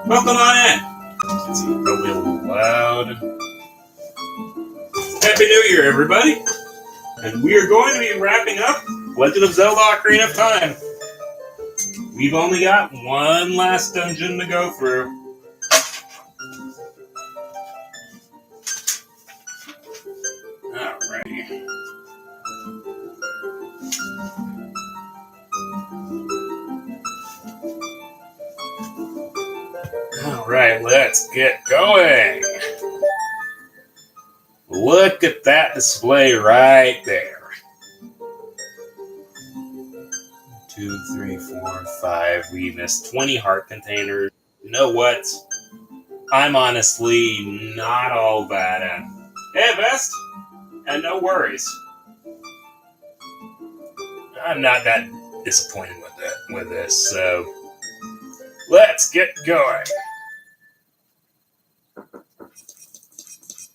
Welcome on in. Let's see, probably a little loud. Happy New Year, everybody. And we are going to be wrapping up Legend of Zelda: Ocarina of Time. We've only got one last dungeon to go through. Alrighty. Alright, let's get going. Look at that display right there. 2, 3, 4, 5. We missed 20 heart containers. You know what? I'm honestly not all that. Hey, Best! And no worries. I'm not that disappointed with this, so let's get going.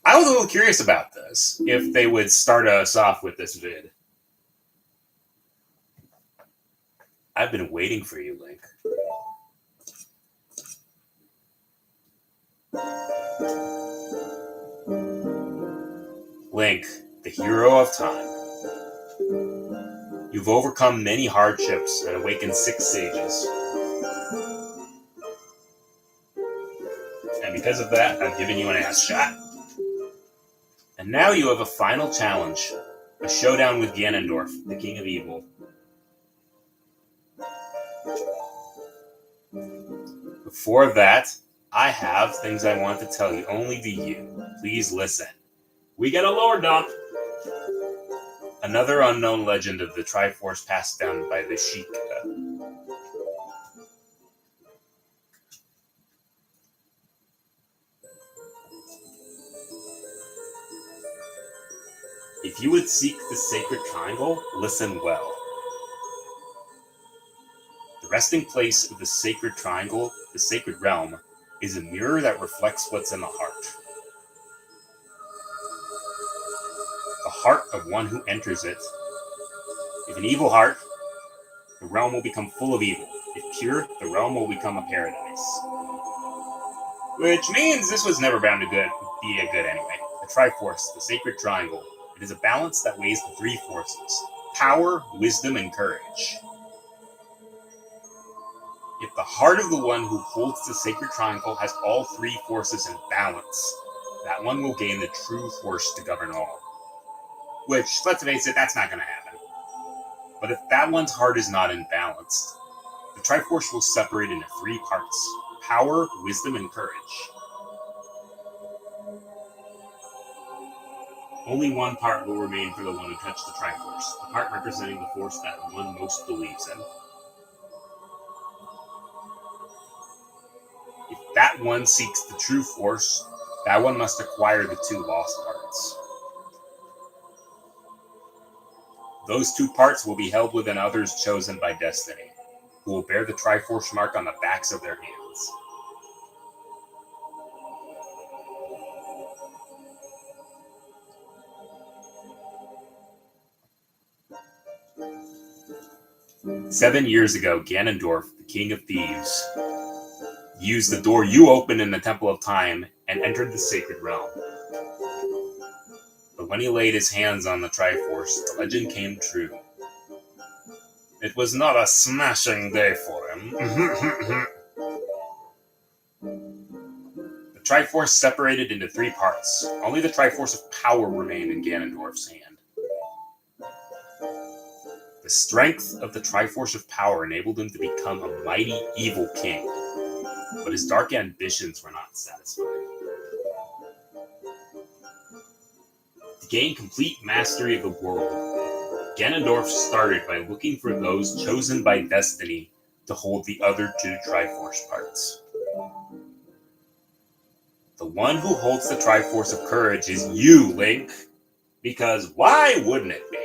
I was a little curious about this, if they would start us off with this vid. I've been waiting for you, Link. Link, the hero of time. You've overcome many hardships and awakened 6 sages. And because of that, I've given you an ass shot. And now you have a final challenge. A showdown with Ganondorf, the King of Evil. Before that, I have things I want to tell you only to you. Please listen. We get a lore dump. Another unknown legend of the Triforce passed down by the Sheikah. If you would seek the sacred triangle, listen well. The resting place of the sacred triangle, the sacred realm, is a mirror that reflects what's in the heart. The heart of one who enters it. If an evil heart, the realm will become full of evil. If pure, the realm will become a paradise. Which means this was never bound to be a good anyway. The Triforce, the sacred triangle. It is a balance that weighs the 3 forces: power, wisdom, and courage. If the heart of the one who holds the sacred triangle has all 3 forces in balance, that one will gain the true force to govern all. Which, let's face it, that's not going to happen. But if that one's heart is not in balance, the Triforce will separate into 3 parts: power, wisdom, and courage. Only one part will remain for the one who touched the Triforce, the part representing the force that one most believes in. If that one seeks the true force, that one must acquire the 2 lost parts. Those 2 parts will be held within others chosen by destiny, who will bear the Triforce mark on the backs of their hands. Seven years ago, Ganondorf, the King of Thieves, used the door you opened in the Temple of Time and entered the sacred realm. But when he laid his hands on the Triforce, the legend came true. It was not a smashing day for him. The Triforce separated into 3 parts. Only the Triforce of power remained in Ganondorf's hand. The strength of the Triforce of power enabled him to become a mighty evil king, but his dark ambitions were not satisfied. To gain complete mastery of the world, Ganondorf started by looking for those chosen by destiny to hold the other 2 Triforce parts. The one who holds the Triforce of courage is you, Link, because why wouldn't it be?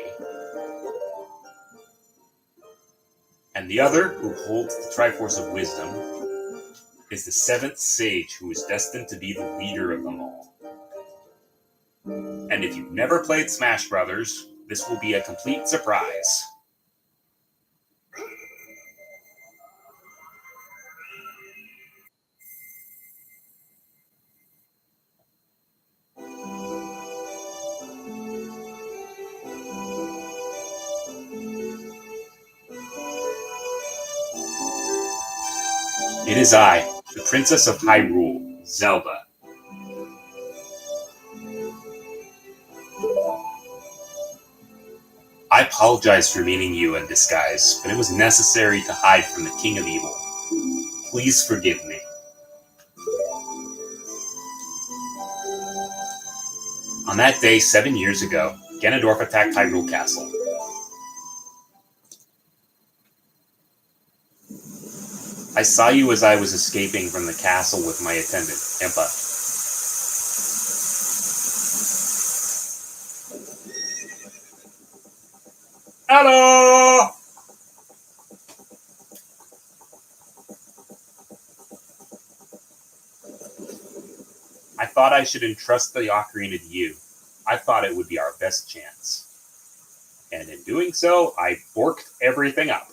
And the other, who holds the Triforce of wisdom, is the 7th sage who is destined to be the leader of them all. And if you've never played Smash Brothers, this will be a complete surprise. It is I, the Princess of Hyrule, Zelda. I apologize for meeting you in disguise, but it was necessary to hide from the King of Evil. Please forgive me. On that day 7 years ago, Ganondorf attacked Hyrule Castle. I saw you as I was escaping from the castle with my attendant, Impa. Hello! I thought I should entrust the ocarina to you. I thought it would be our best chance. And in doing so, I borked everything up.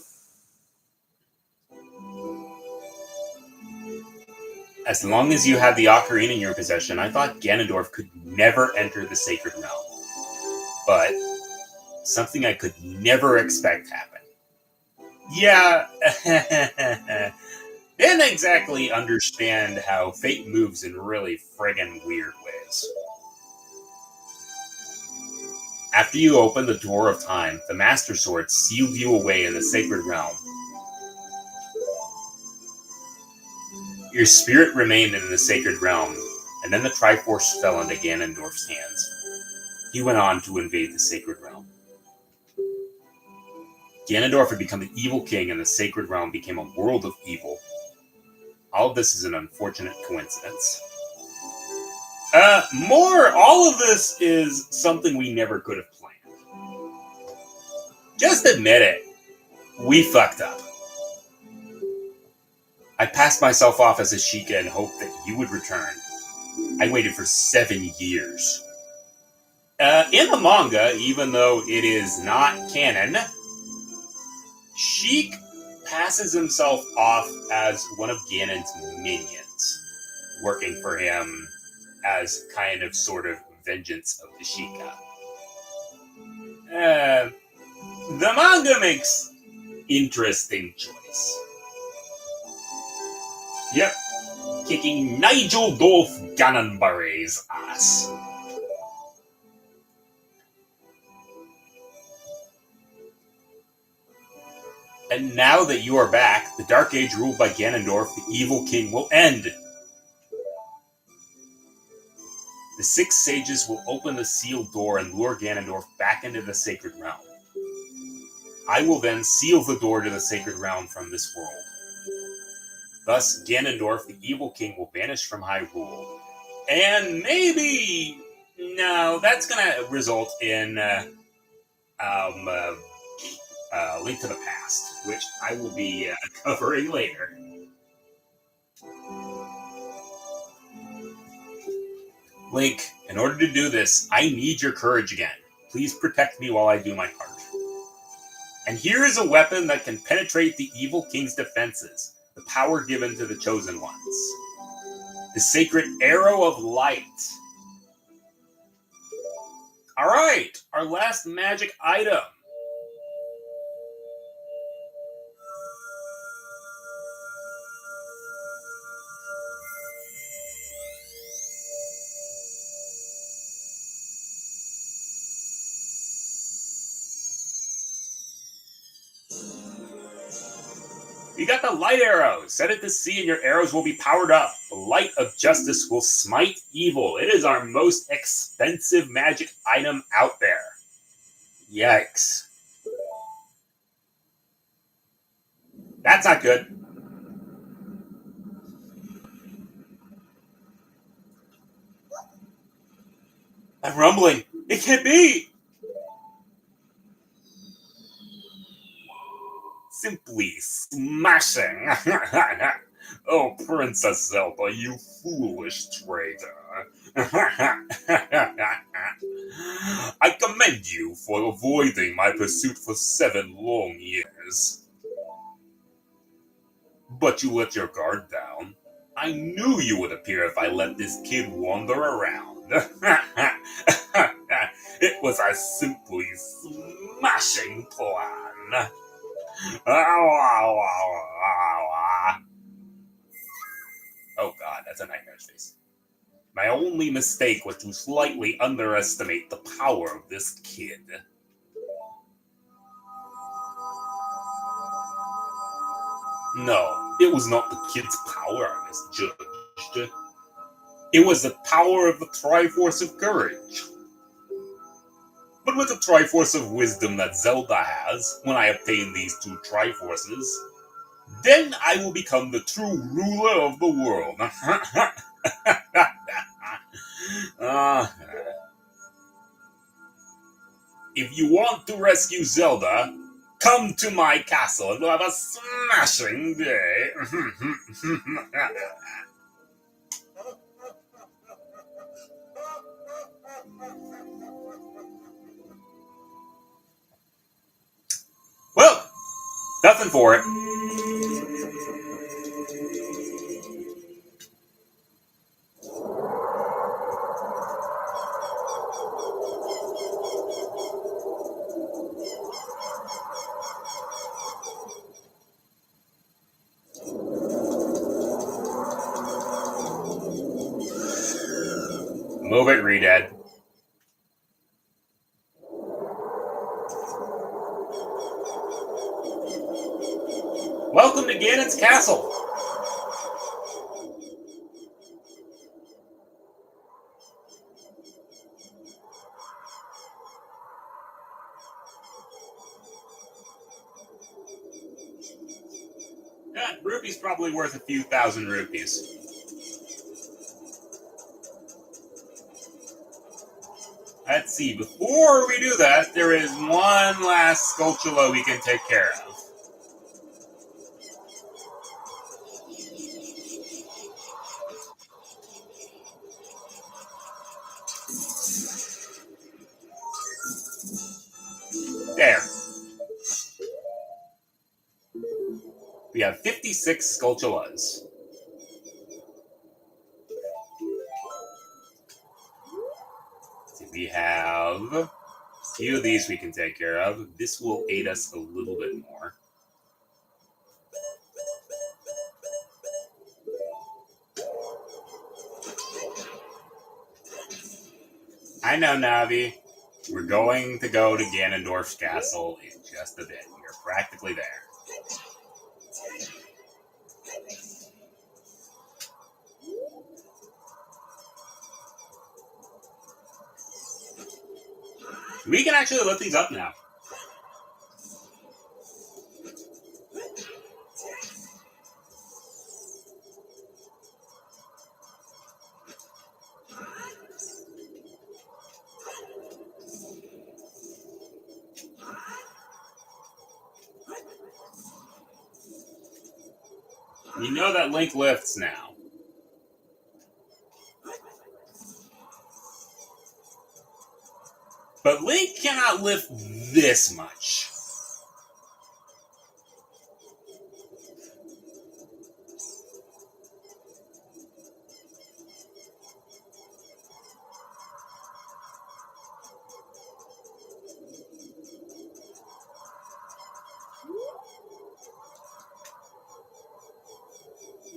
As long as you had the ocarina in your possession, I thought Ganondorf could never enter the Sacred Realm. But something I could never expect happened. Yeah, didn't exactly understand how fate moves in really friggin' weird ways. After you opened the door of time, the Master Sword sealed you away in the Sacred Realm. Your spirit remained in the Sacred Realm, and then the Triforce fell into Ganondorf's hands. He went on to invade the Sacred Realm. Ganondorf had become the evil king, and the Sacred Realm became a world of evil. All of this is an unfortunate coincidence. All of this is something we never could have planned. Just admit it. We fucked up. I passed myself off as a Sheikah in hope that you would return. I waited for 7 years. In the manga, even though it is not canon, Sheik passes himself off as one of Ganon's minions, working for him as kind of sort of vengeance of the Sheikah. The manga makes interesting choice. Yep, kicking Nigeldorf Ganonberry's ass. And now that you are back, the Dark Age ruled by Ganondorf, the evil king, will end. The 6 sages will open the sealed door and lure Ganondorf back into the Sacred Realm. I will then seal the door to the Sacred Realm from this world. Thus, Ganondorf, the evil king, will vanish from Hyrule. And maybe... No, that's going to result in Link to the Past, which I will be covering later. Link, in order to do this, I need your courage again. Please protect me while I do my part. And here is a weapon that can penetrate the evil king's defenses, the power given to the chosen ones. The sacred arrow of light. Alright, our last magic item. You got the light arrow. Set it to sea and your arrows will be powered up. The light of justice will smite evil. It is our most expensive magic item out there. Yikes. That's not good. I'm rumbling. It can't be. Simply smashing. Oh, Princess Zelda, you foolish traitor. I commend you for avoiding my pursuit for 7 long years. But you let your guard down. I knew you would appear if I let this kid wander around. It was a simply smashing plan. a nightmare's face. My only mistake was to slightly underestimate the power of this kid. No, it was not the kid's power I misjudged. It was the power of the Triforce of Courage. But with the Triforce of Wisdom that Zelda has, when I obtain these two Triforces, then I will become the true ruler of the world. If you want to rescue Zelda, come to my castle and we'll have a smashing day. Well, nothing for it. Move it, Redad. Welcome to Ganon's castle. That rupee's probably worth a few thousand rupees. Let's see, before we do that, there is one last Skulltula we can take care of. There. We have 56 Skulltulas. We have a few of these we can take care of. This will aid us a little bit more. I know, Navi. We're going to go to Ganondorf's castle in just a bit. We're practically there. We can actually lift these up now. You know that Link lifts now. But Link cannot lift this much.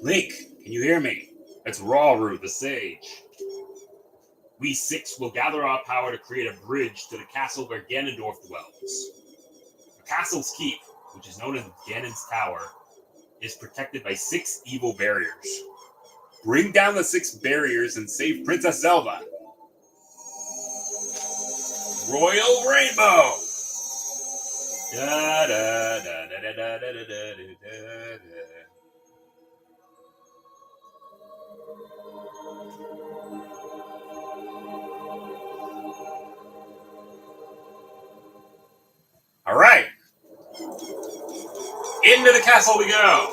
Link, can you hear me? It's Rawru, the Sage. We six will gather our power to create a bridge to the castle where Ganondorf dwells. The castle's keep, which is known as Ganon's Tower, is protected by 6 evil barriers. Bring down the 6 barriers and save Princess Zelda. Royal Rainbow! Da, da, da, da, da, da, da, da, da, da. All right. Into the castle we go.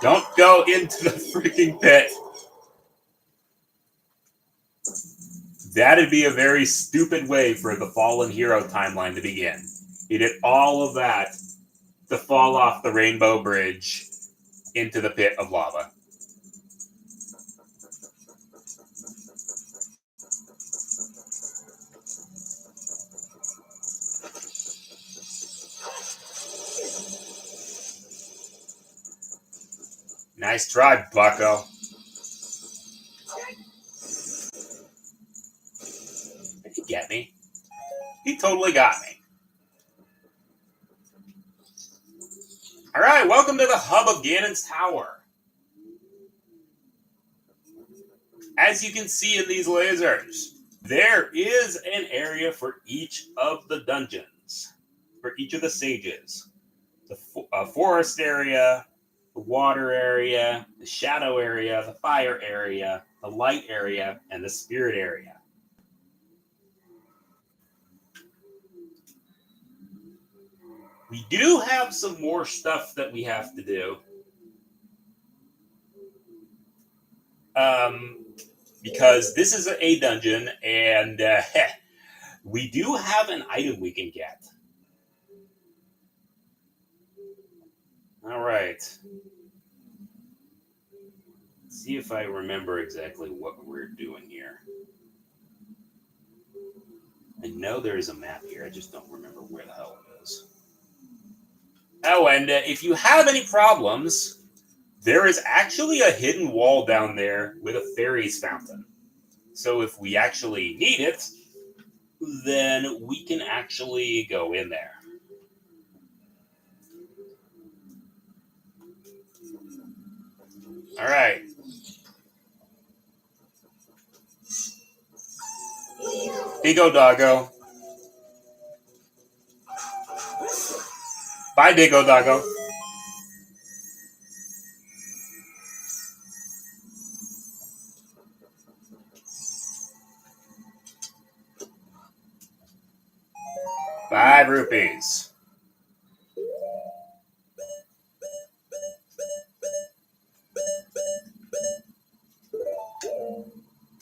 Don't go into the freaking pit. That'd be a very stupid way for the Fallen Hero timeline to begin. He did all of that to fall off the Rainbow Bridge into the pit of lava. Nice try, bucko. Did he get me? He totally got me. All right, welcome to the hub of Ganon's Tower. As you can see in these lasers, there is an area for each of the dungeons, for each of the sages. The forest area, the water area, the shadow area, the fire area, the light area, and the spirit area. We do have some more stuff that we have to do. Because this is a dungeon, and we do have an item we can get. All right. Let's see if I remember exactly what we're doing here. I know there's a map here. I just don't remember where the hell it is. Oh, and if you have any problems, there is actually a hidden wall down there with a fairies fountain. So if we actually need it, then we can actually go in there. All right. Digo Doggo. Bye, Digo Doggo. $5 rupees.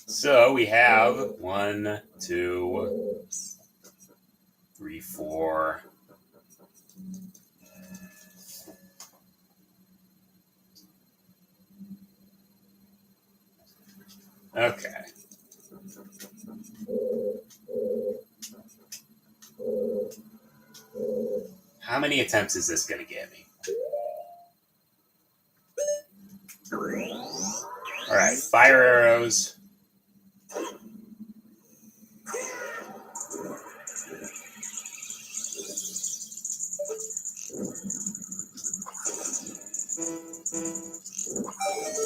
So we have 1, 2, 3, 4. Okay. How many attempts is this going to get me? All right, fire arrows.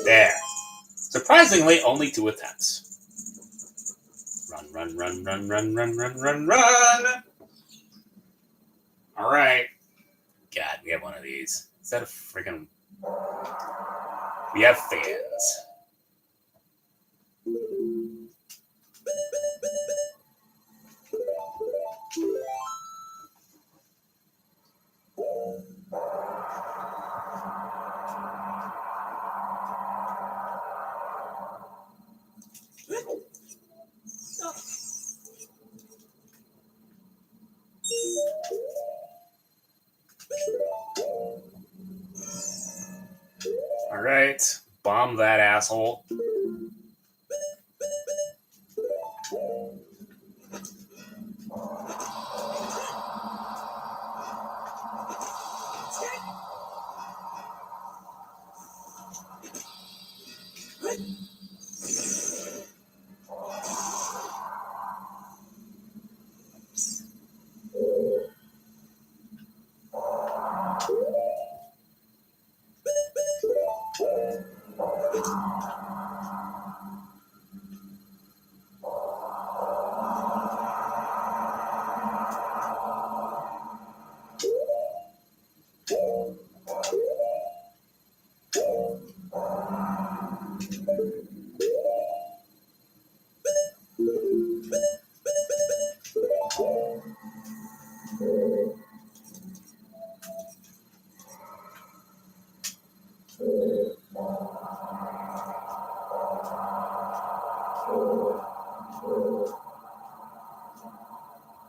There. Surprisingly, only 2 attempts. Run, run, run, run, run, run, run, run, run. All right. God, we have one of these. Is that a freaking... We have fans. All right. Bomb that asshole.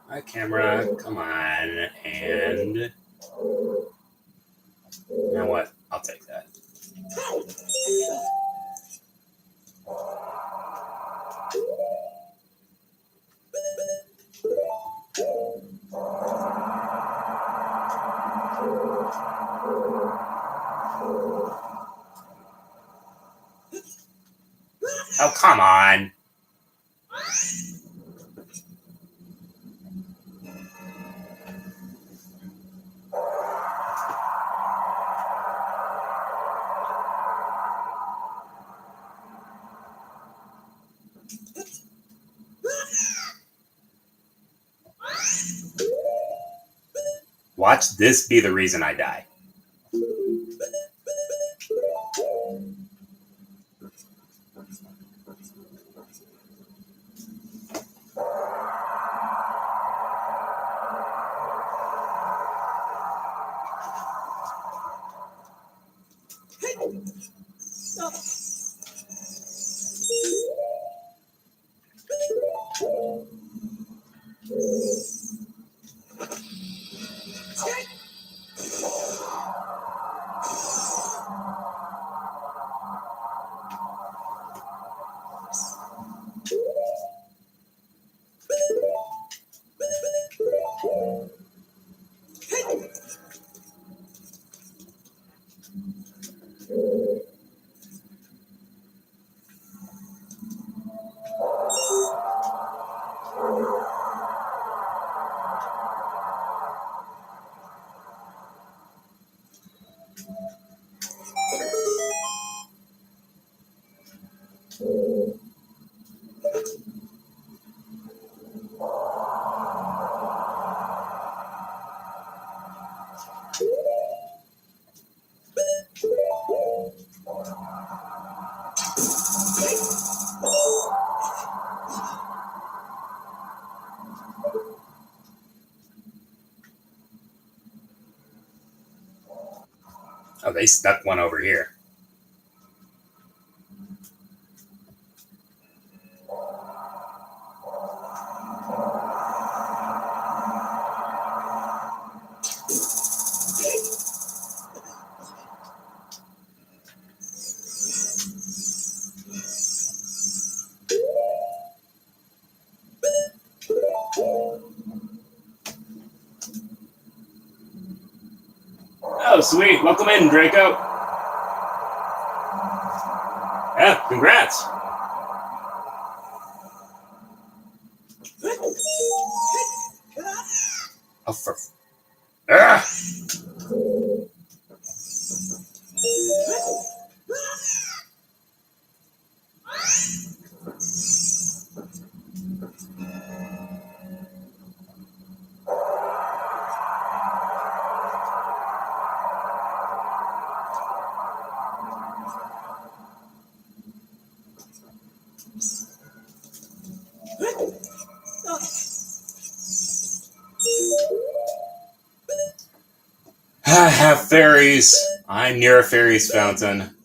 My camera, come on, and you know what? I'll take that. Oh, come on. Watch this be the reason I die. Oh, they stuck one over here. Oh, sweet. Welcome in, Draco. Yeah, congrats. Oh, for... Ah! I have fairies. I'm near a fairies fountain.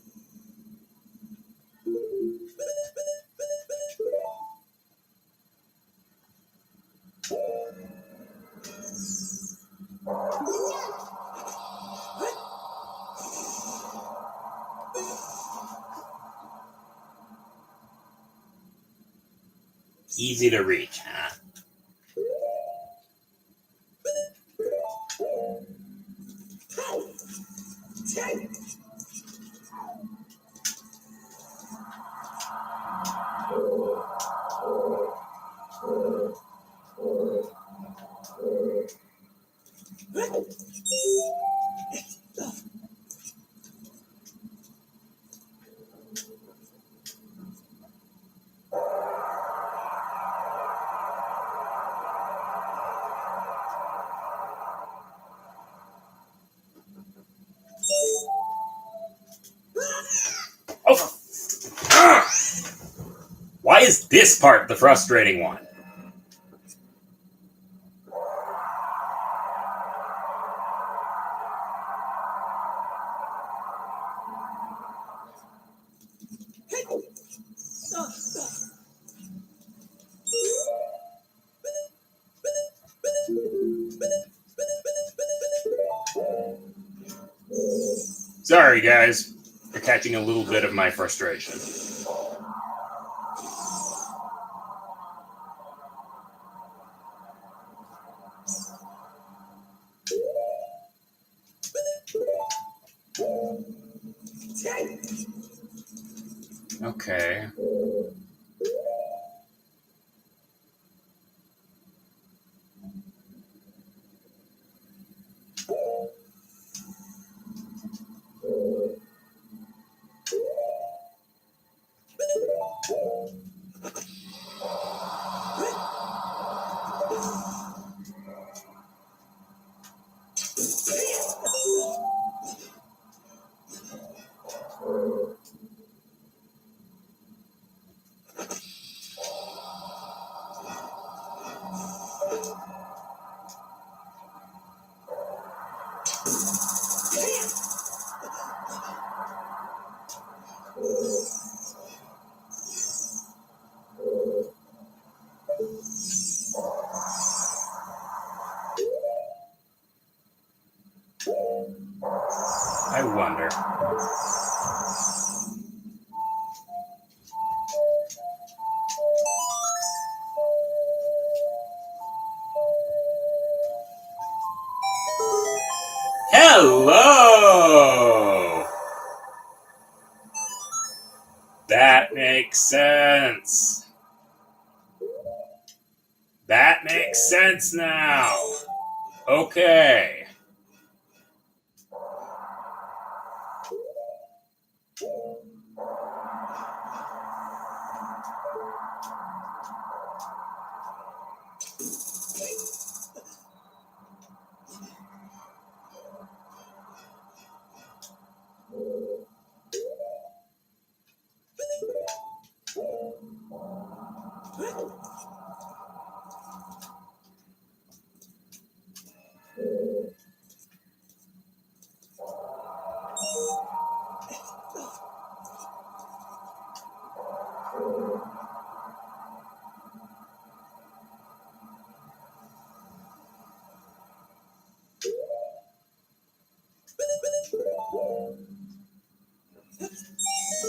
Easy to reach, huh? Oh, why is this part the frustrating one? Sorry, guys, for catching a little bit of my frustration. Okay. I wonder. Hello! That makes sense. That makes sense now. Okay.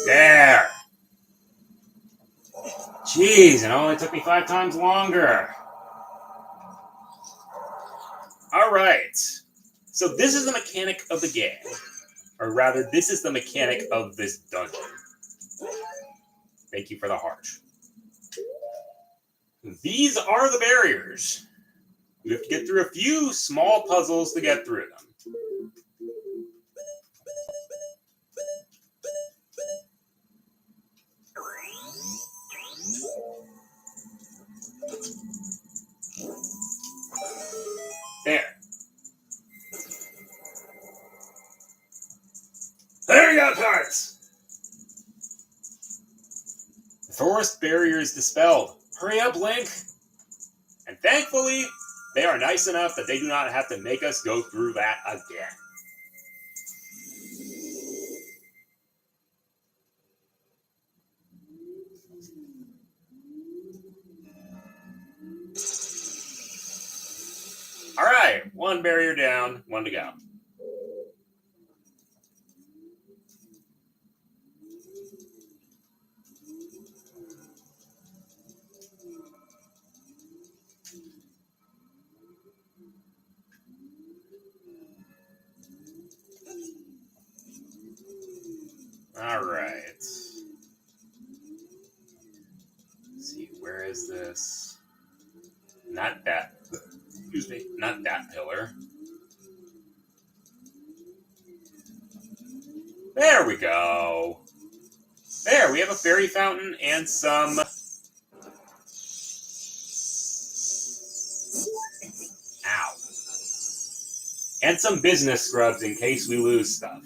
There. Jeez, it only took me 5 times longer. Alright. So this is the mechanic of the game. Or rather, this is the mechanic of this dungeon. Thank you for the heart. These are the barriers. You have to get through a few small puzzles to get through them. There. There you go, cards! The forest barrier is dispelled. Hurry up, Link! And thankfully, they are nice enough that they do not have to make us go through that again. Alright, 1 barrier down, 1 to go. Alright. Let's see, where is this? Not that. Excuse me, not that pillar. There we go. There, we have a fairy fountain and some... Ow. And some business scrubs in case we lose stuff.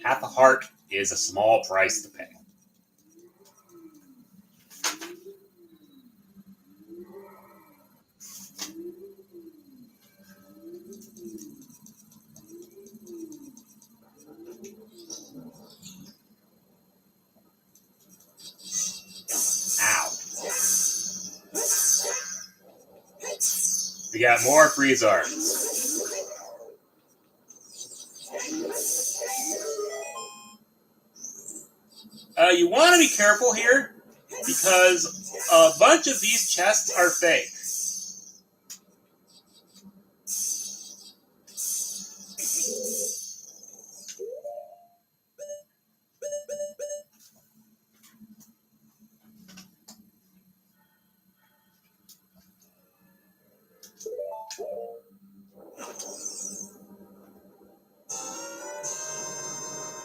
Half a heart is a small price to pay. Ow. We got more freeze arts. You want to be careful here, because a bunch of these chests are fake.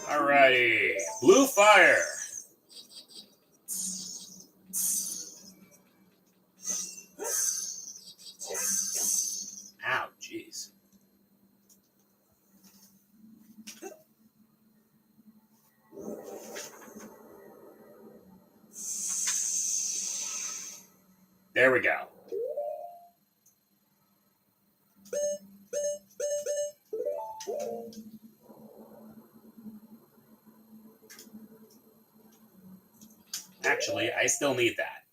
Alrighty, blue fire. Ow, jeez. There we go. Actually, I still need that.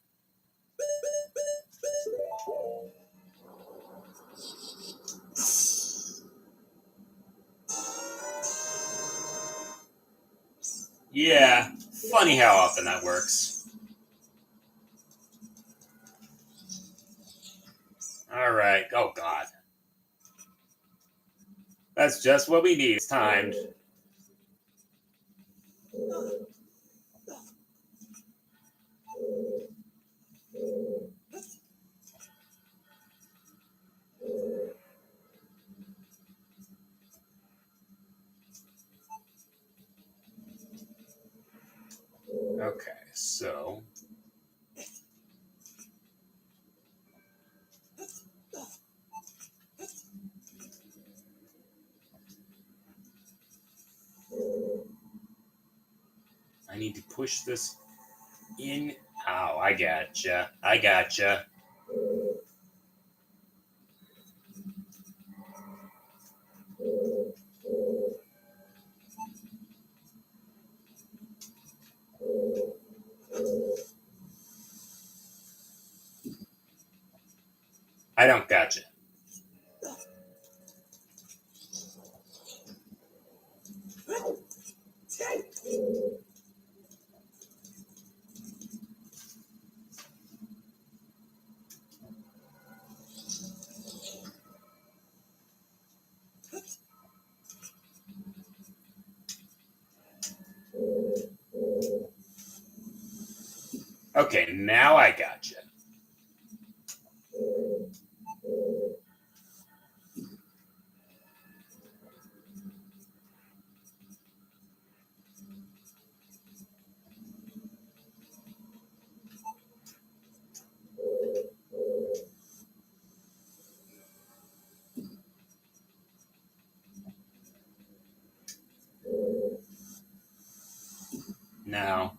Yeah, funny how often that works. Alright, oh god. That's just what we need. It's timed. Okay, so I need to push this in. Ow, I gotcha. I gotcha. I don't gotcha. Okay, now I gotcha. Now,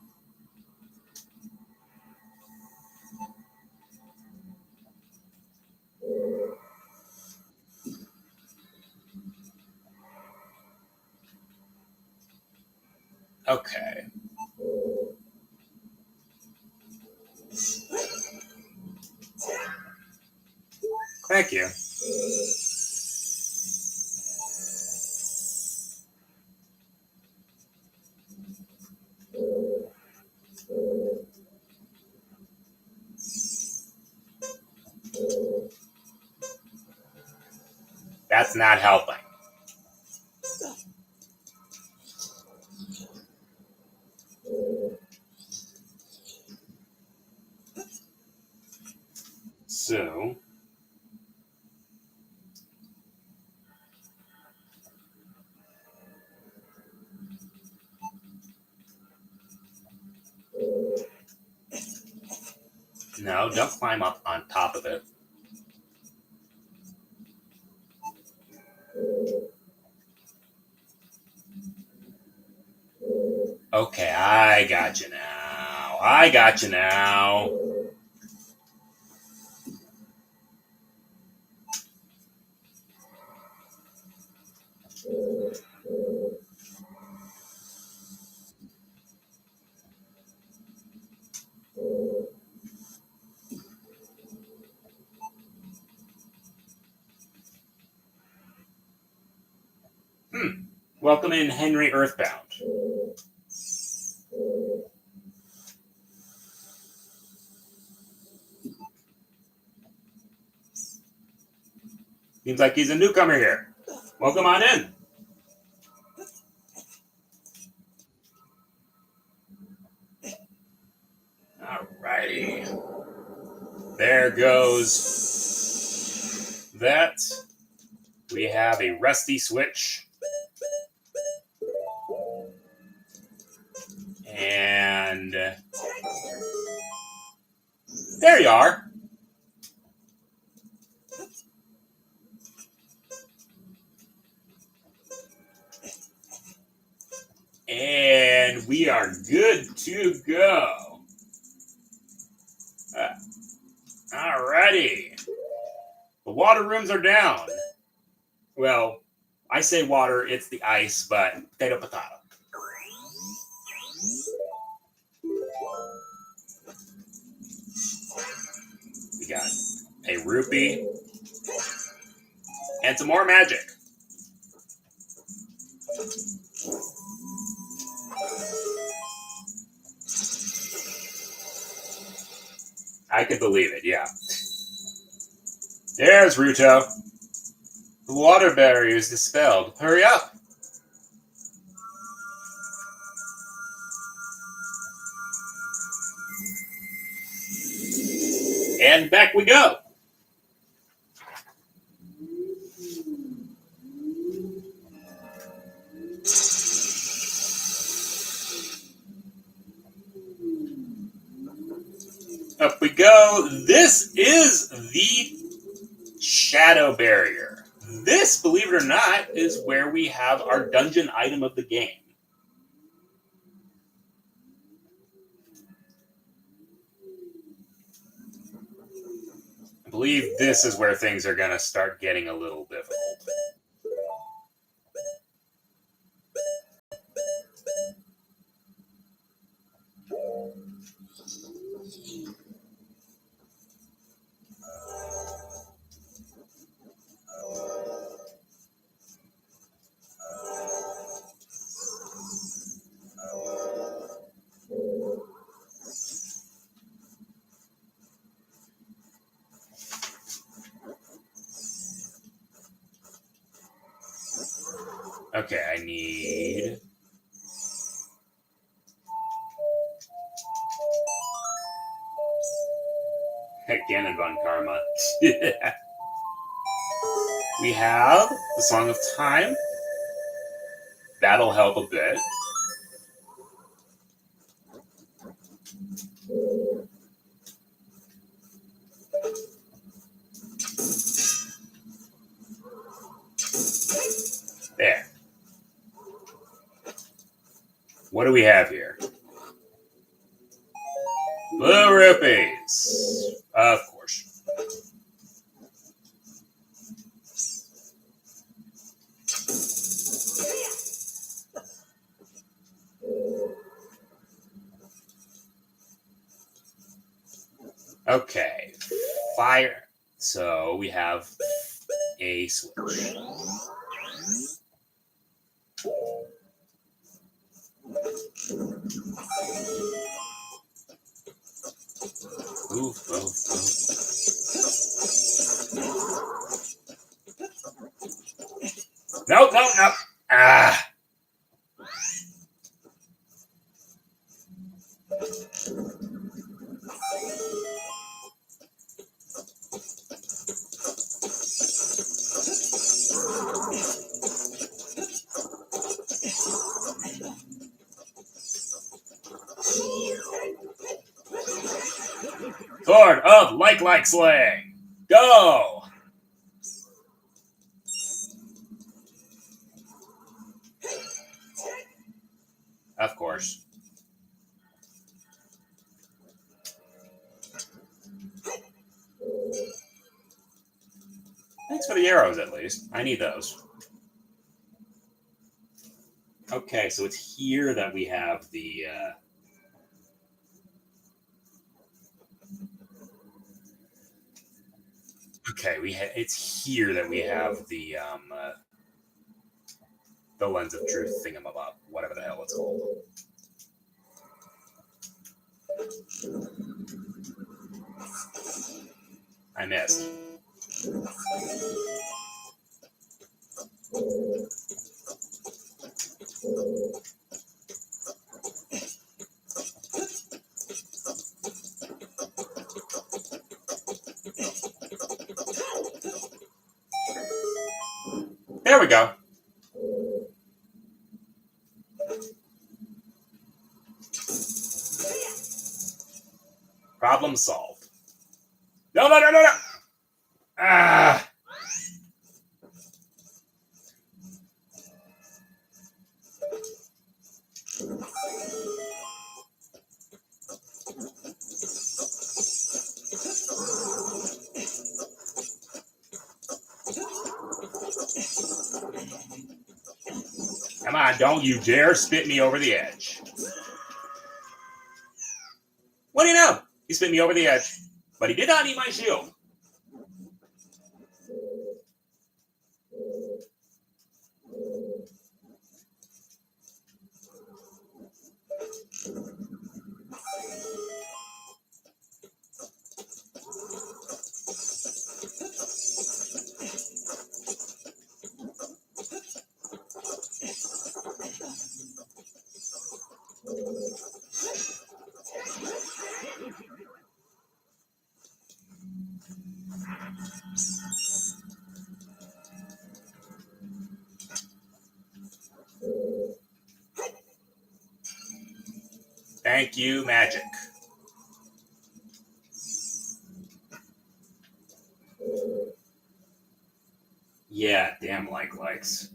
okay. Thank you. That's not helping. So, no, don't climb up on top of it. Okay, I got you now. I got you now. Welcome in, Henry Earthbound. Seems like he's a newcomer here. Welcome on in. Alrighty. There goes that. We have a rusty switch. And there you are. And we are good to go. Alrighty. The water rooms are down. Well, I say water, it's the ice, but potato. We got a rupee and some more magic. I could believe it, yeah. There's Ruto. The water barrier is dispelled. Hurry up. And back we go. Up we go. This is the shadow barrier. This, believe it or not, is where we have our dungeon item of the game. I believe this is where things are going to start getting a little difficult. Okay, I need... Ganonberry Karma. We have the Song of Time. That'll help a bit. There. What do we have here? Blue rupees. Of course. Okay. Fire. So we have a switch. Ooh, oh, oh. No, no, no. Ah. Sword of like slaying. Go! Of course. Thanks for the arrows, at least. I need those. Okay, so it's here that we have the... Okay, it's here that we have the lens of truth thingamabob, whatever the hell it's called. I missed. There we go. Problem solved. No, no, no, no, no! Ah! Come on, don't you dare spit me over the edge. What do you know? He spit me over the edge. But he did not eat my shield. Thank you, magic. Yeah, damn likes.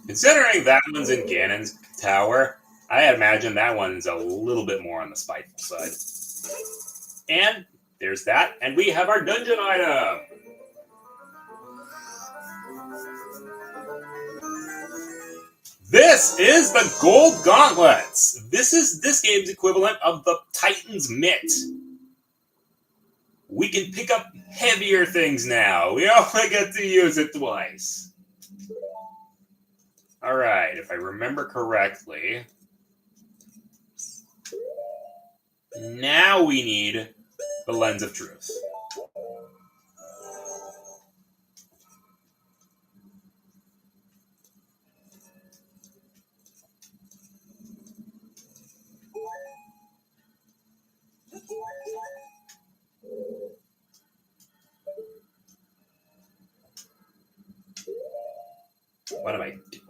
Considering that one's in Ganon's tower, I imagine that one's a little bit more on the spiteful side. And there's that, and we have our dungeon item. This is the Gold Gauntlets. This is this game's equivalent of the Titan's Mitt. We can pick up heavier things now. We only get to use it twice. Alright, if I remember correctly, now we need the Lens of Truth. What am I doing?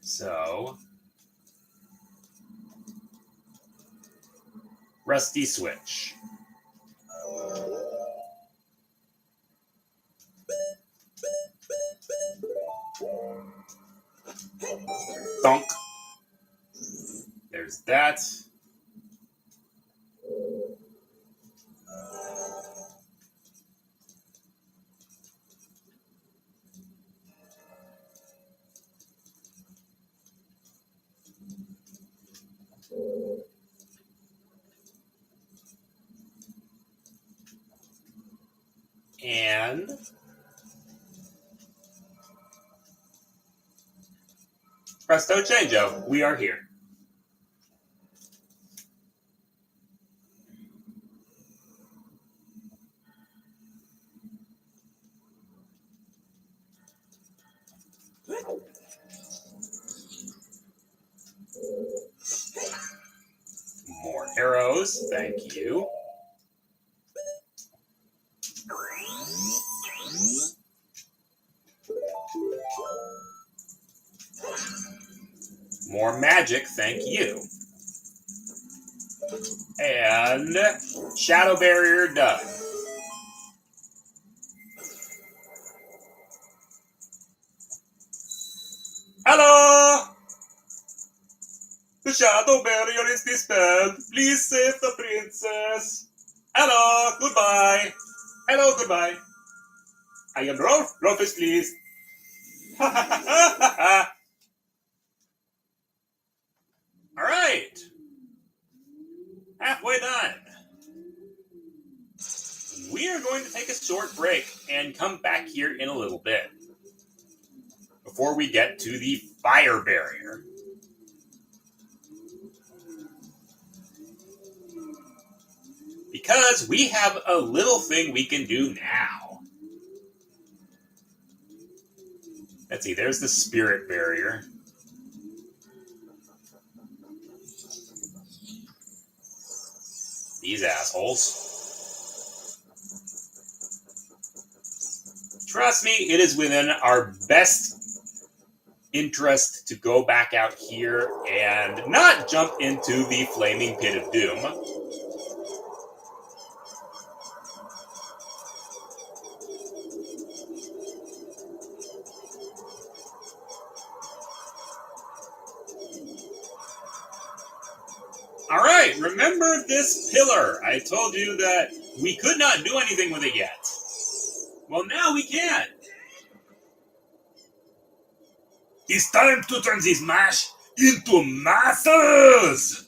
So, Rusty Switch. Thunk. There's that. And presto changeo, we are here. More arrows, thank you. More magic, thank you. And shadow barrier done. Hello! The shadow barrier is dispelled. Please save the princess. Hello, goodbye. Hello, goodbye. I am Rolf. Rolf is pleased. Alright. Halfway done. We are going to take a short break and come back here in a little bit before we get to the fire barrier. Because we have a little thing we can do now. Let's see, there's the spirit barrier. These assholes. Trust me, it is within our best interest to go back out here and not jump into the flaming pit of doom. Alright, remember this pillar. I told you that we could not do anything with it yet. Well, now we can. It's time to turn this mash into masses!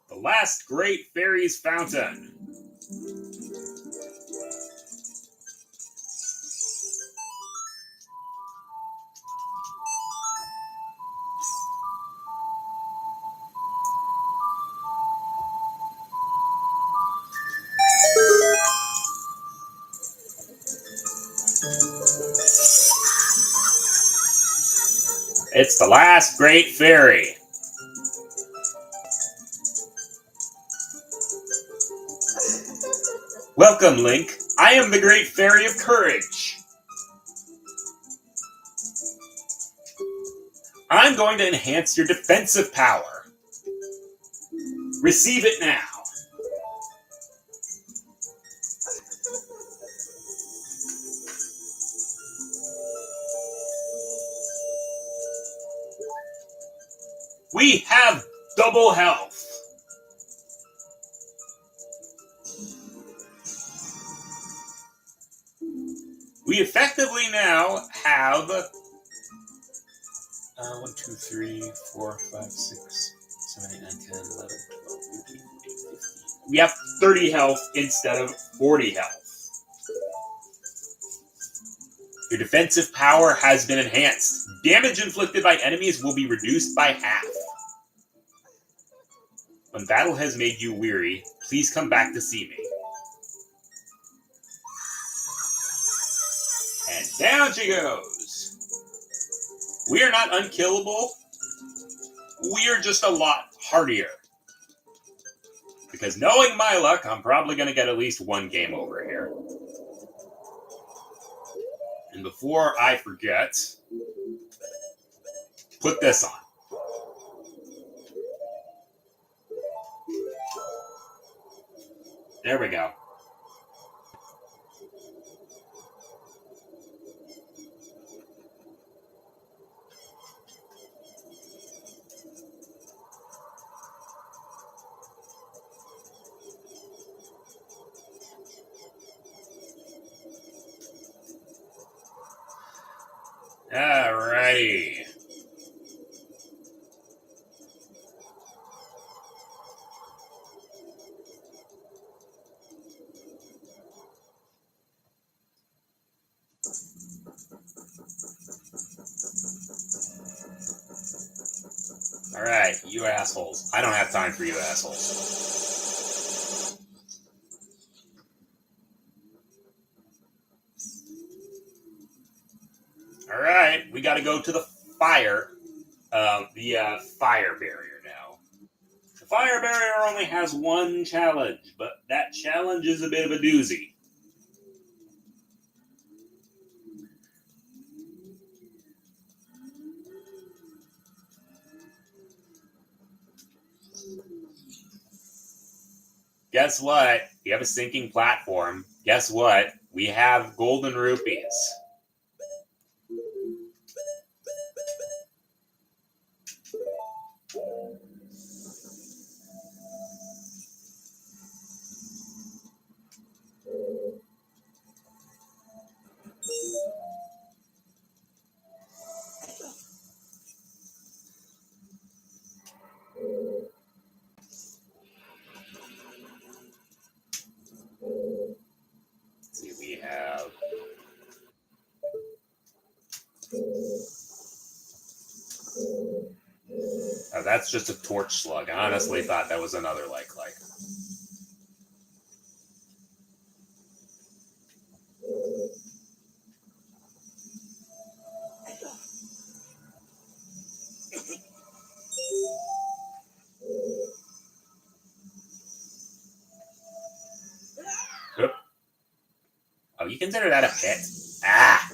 The last last great fairy's fountain. It's the last great fairy. Welcome, Link. I am the great fairy of courage. I'm going to enhance your defensive power. Receive it now. We have double health. We effectively now have 1, 2, 3, 4, 5, 6, 7, 8, 9, 10, 11, 12, 13, 14, 15. We have 30 health instead of 40 health. Your defensive power has been enhanced. Damage inflicted by enemies will be reduced by half. When battle has made you weary, please come back to see me. And down she goes. We are not unkillable. We are just a lot hardier. Because knowing my luck, I'm probably going to get at least one game over here. And before I forget, put this on. There we go. Alrighty. Alright, you assholes. I don't have time for you assholes. Alright, we gotta go to the fire. Fire barrier now. The fire barrier only has one challenge, but that challenge is a bit of a doozy. Guess what? We have a sinking platform. Guess what? We have golden rupees. Let's see, we have... Oh, that's just a torch slug. I honestly thought that was another like. Oop. Oh, you consider that a pit? Ah!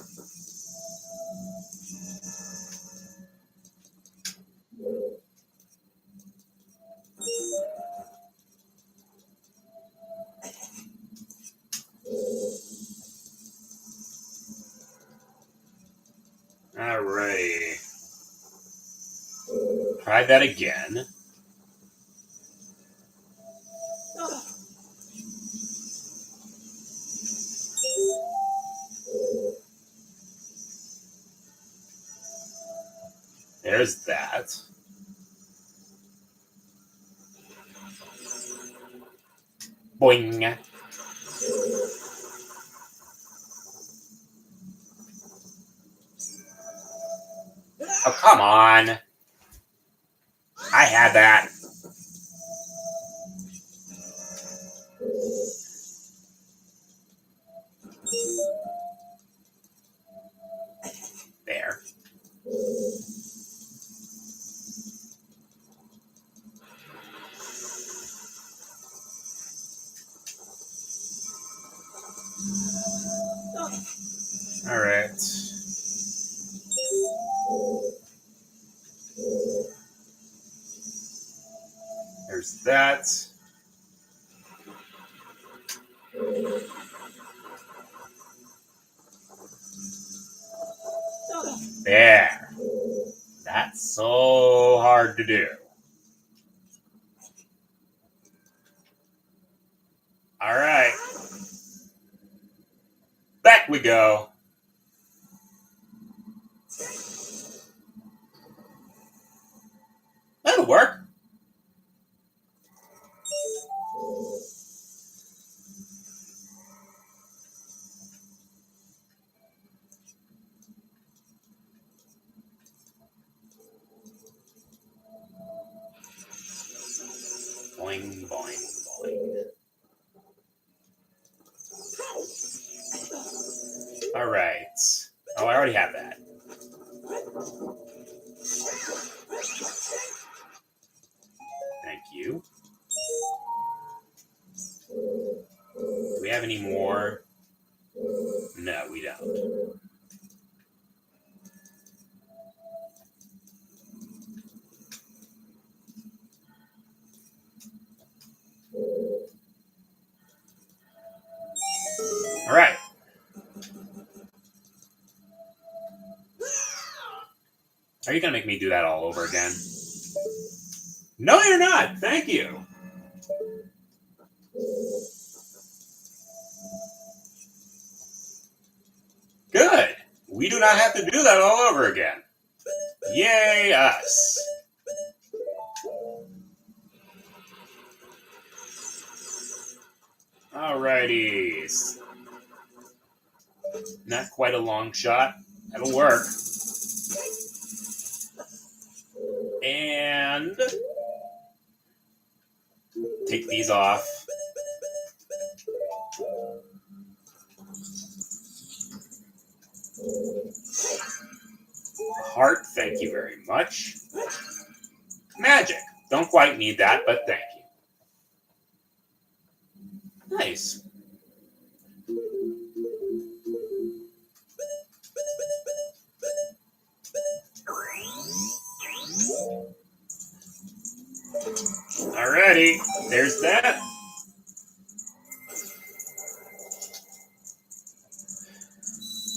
Alright. Try that again. There's that. Boing. Oh, come on. I had that. There. All right. There's that. There. That's so hard to do. All right. Back we go. That'll work. Boing, boing, boing. All right. Oh, I already have that. Thank you. Do we have any more? No, we don't. All right. Are you going to make me do that all over again? No, you're not. Thank you. Good. We do not have to do that all over again. Yay, us. Alrighties. Not quite a long shot. That'll work. And take these off. Heart, thank you very much. Magic. Don't quite need that, but thank you. Nice. Alrighty, there's that.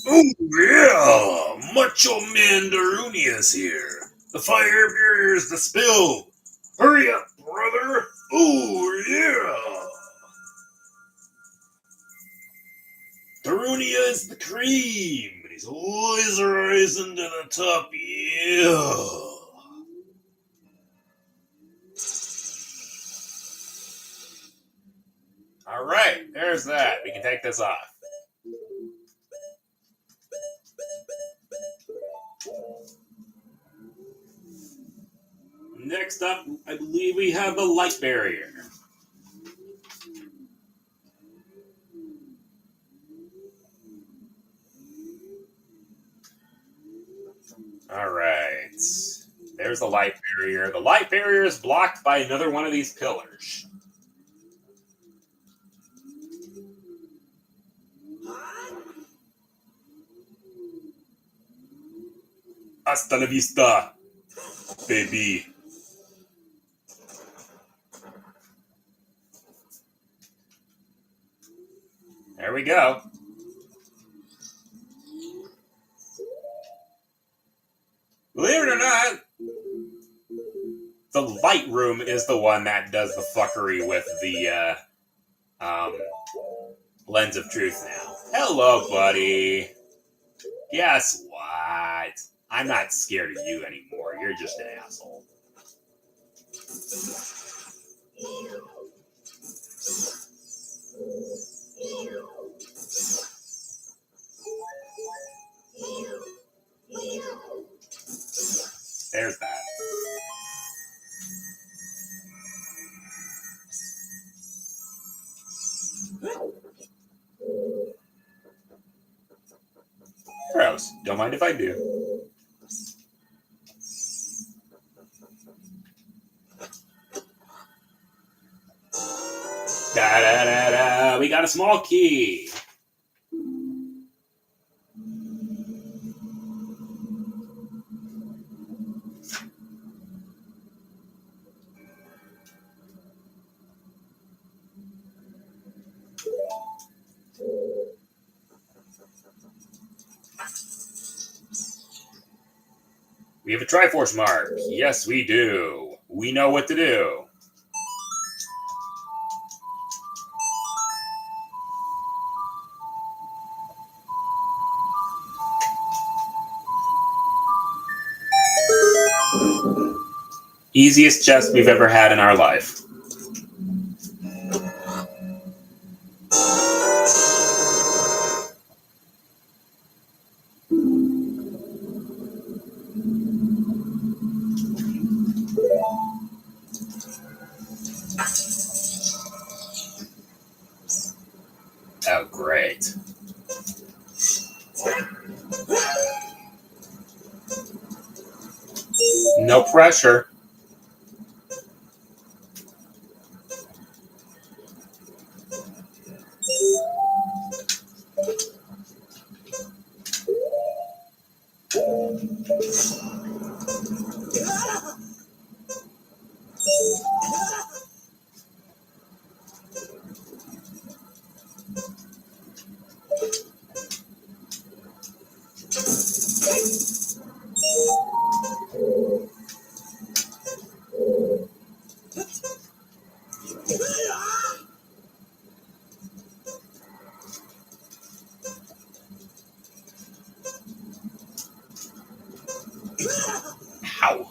Oh yeah, Macho Man Darunia's here. The fire barrier's the spill. Hurry up, brother. Oh yeah. Darunia is the cream, and he's always rising to the top. Yeah. All right, there's that. We can take this off. Next up, I believe we have the light barrier. All right. There's the light barrier. The light barrier is blocked by another one of these pillars. Hasta la vista, baby. There we go. Believe it or not, the light room is the one that does the fuckery with the lens of truth now. Hello, buddy. Guess what? I'm not scared of you anymore. You're just an asshole. Gross. Don't mind if I do. Da da da da. We got a small key. We have a Triforce mark. Yes, we do. We know what to do. Easiest chest we've ever had in our life. Oh, great. No pressure. Ow.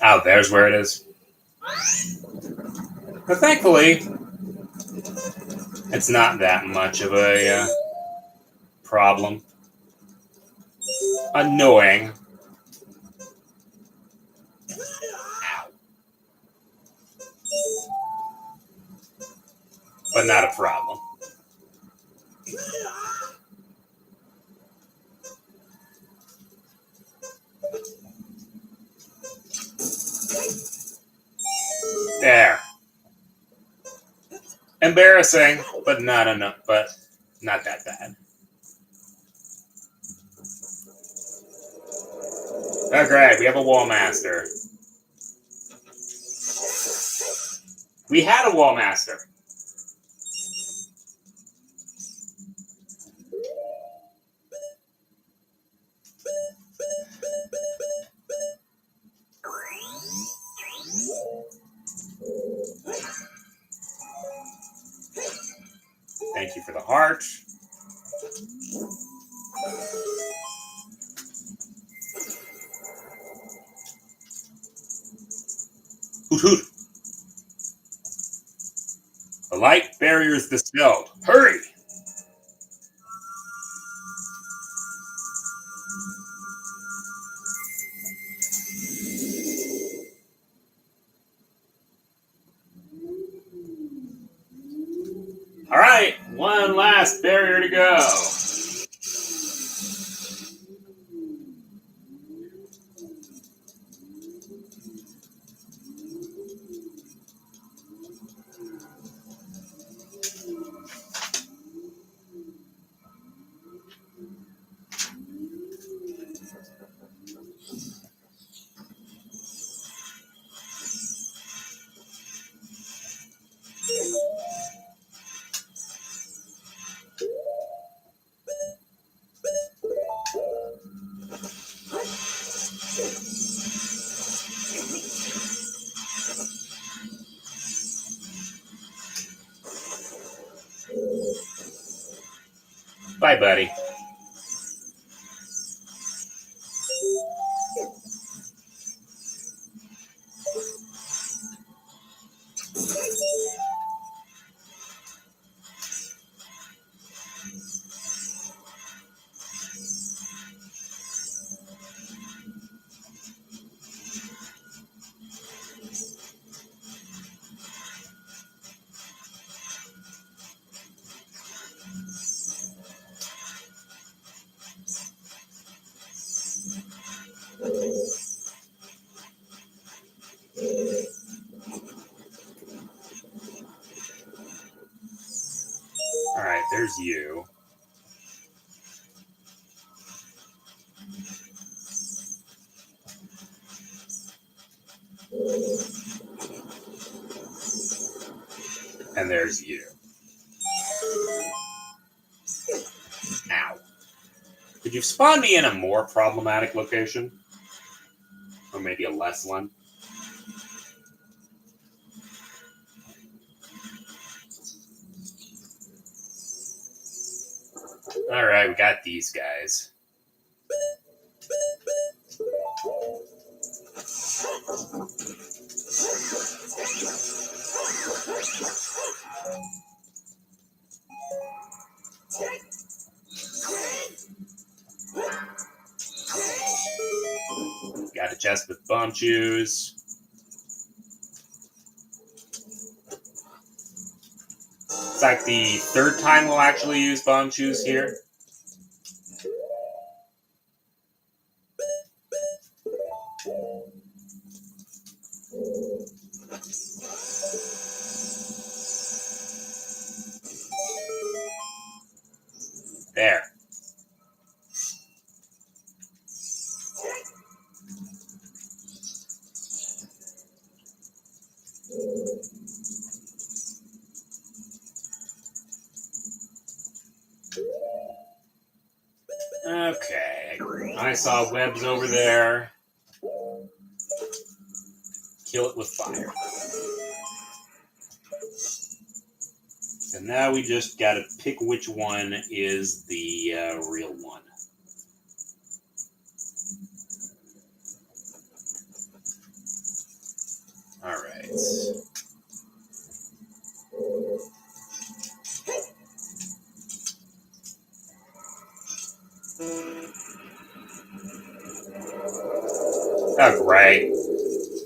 Oh, there's where it is. But thankfully, it's not that much of a problem. Annoying. Ow. But not a problem. There. Embarrassing, but not enough. But not that bad. Oh, great. We have a wall master. We had a wall master. Thank you for the heart. Hoot hoot. The light barrier is dispelled. Hurry! All right, one last barrier to go. Bye, buddy. there's you. And there's you. Ow. Could you spawn me in a more problematic location? Or maybe a less one? Alright, we got these guys. Got a chest with bomb shoes. It's like the third time we'll actually use bomb shoes here. There. Okay. I saw webs over there. Kill it with fire. So now we just gotta pick which one is the real one. Alright. Oh, great.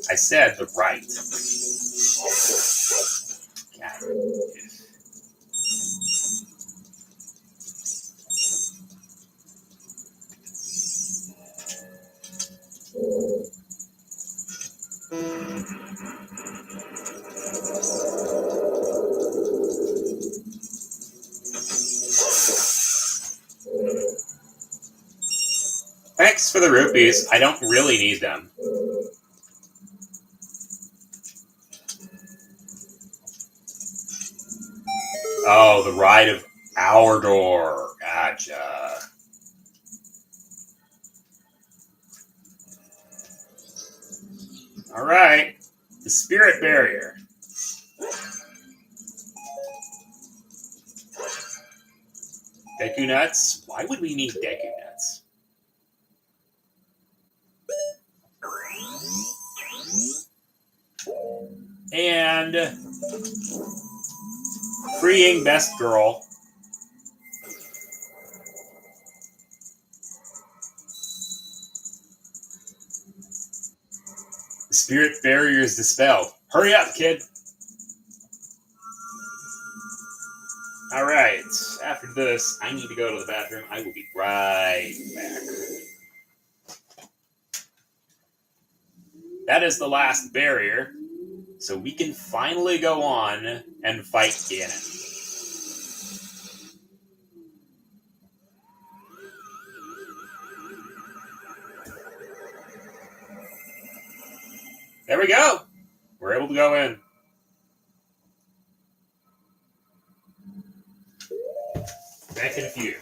I said the right. God. Thanks for the rupees. I don't really need them. Oh, the ride of our door. Gotcha. Alright. The spirit barrier. Deku nuts? Why would we need Deku nuts? And freeing best girl. The spirit barrier is dispelled. Hurry up, kid. Alright, after this, I need to go to the bathroom. I will be right back. That is the last barrier, so we can finally go on and fight Ganon. There we go! We're able to go in. Back in a few.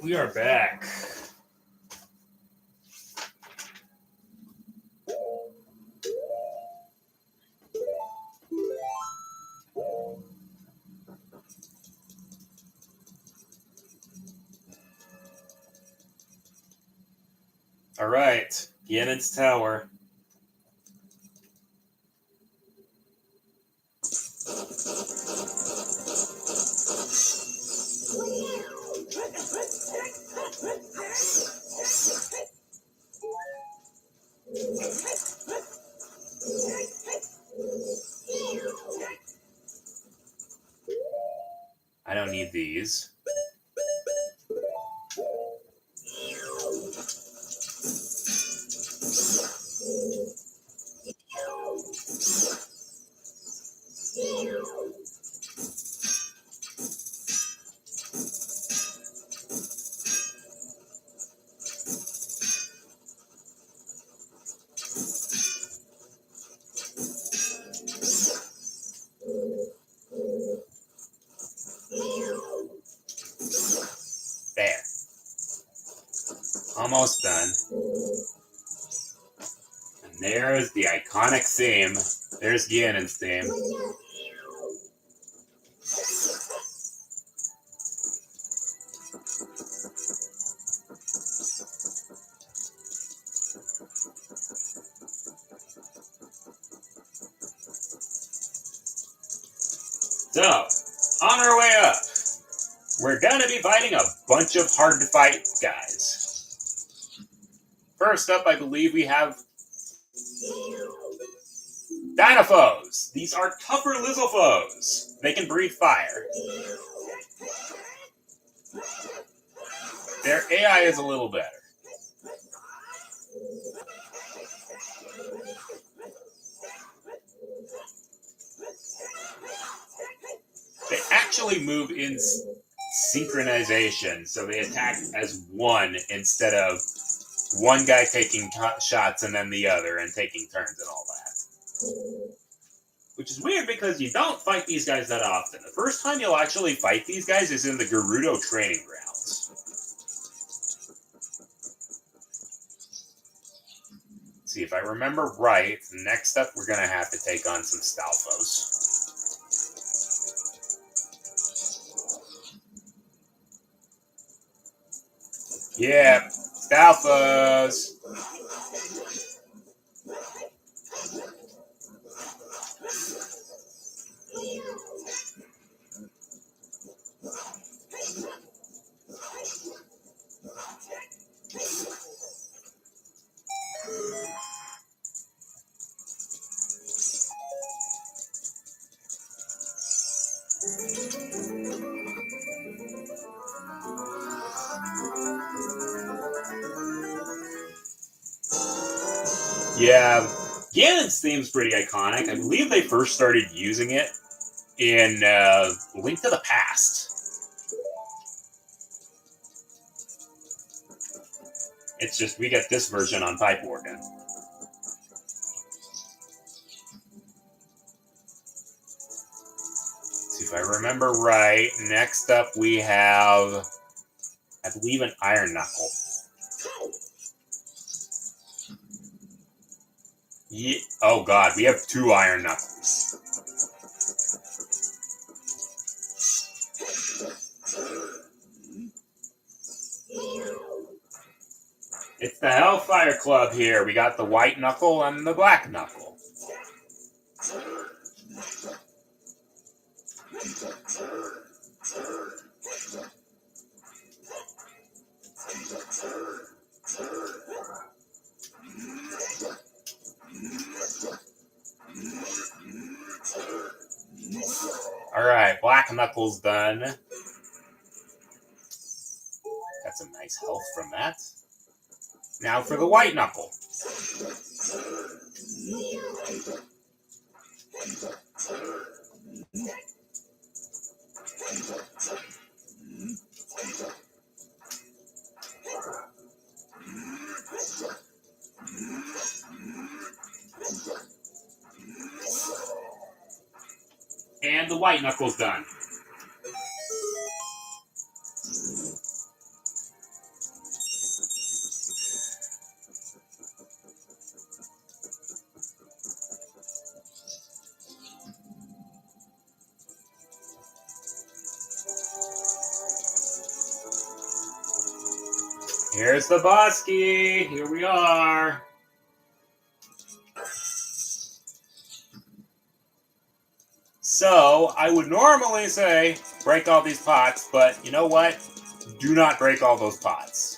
We are back. All right, Ganon's Tower. I don't need these. There. Almost done. And there's the iconic theme. There's Ganon's theme. So, on our way up, we're gonna be fighting a bunch of hard-to-fight guys. First up, I believe we have Dinofoes. These are tougher Lizalfoes. They can breathe fire. Their AI is a little better. They actually move in synchronization, so they attack as one instead of one guy taking shots and then the other and taking turns and all that. Which is weird because you don't fight these guys that often. The first time you'll actually fight these guys is in the Gerudo training grounds. See, if I remember right, next up we're going to have to take on some Stalfos. Yeah, Stalfos! Yeah, Ganon's theme's pretty iconic. I believe they first started using it in Link to the Past. It's just we get this version on Pipe Organ. See if I remember right. Next up we have, I believe, an Iron Knuckle. Yeah. Oh god, we have two Iron Knuckles. It's the Hellfire Club here. We got the White Knuckle and the Black Knuckle. Alright, Black Knuckle's done. Got some nice health from that. Now for the White Knuckle. And the White Knuckle's done. Here's the Bosky. Here we are. So, I would normally say break all these pots, but you know what? Do not break all those pots.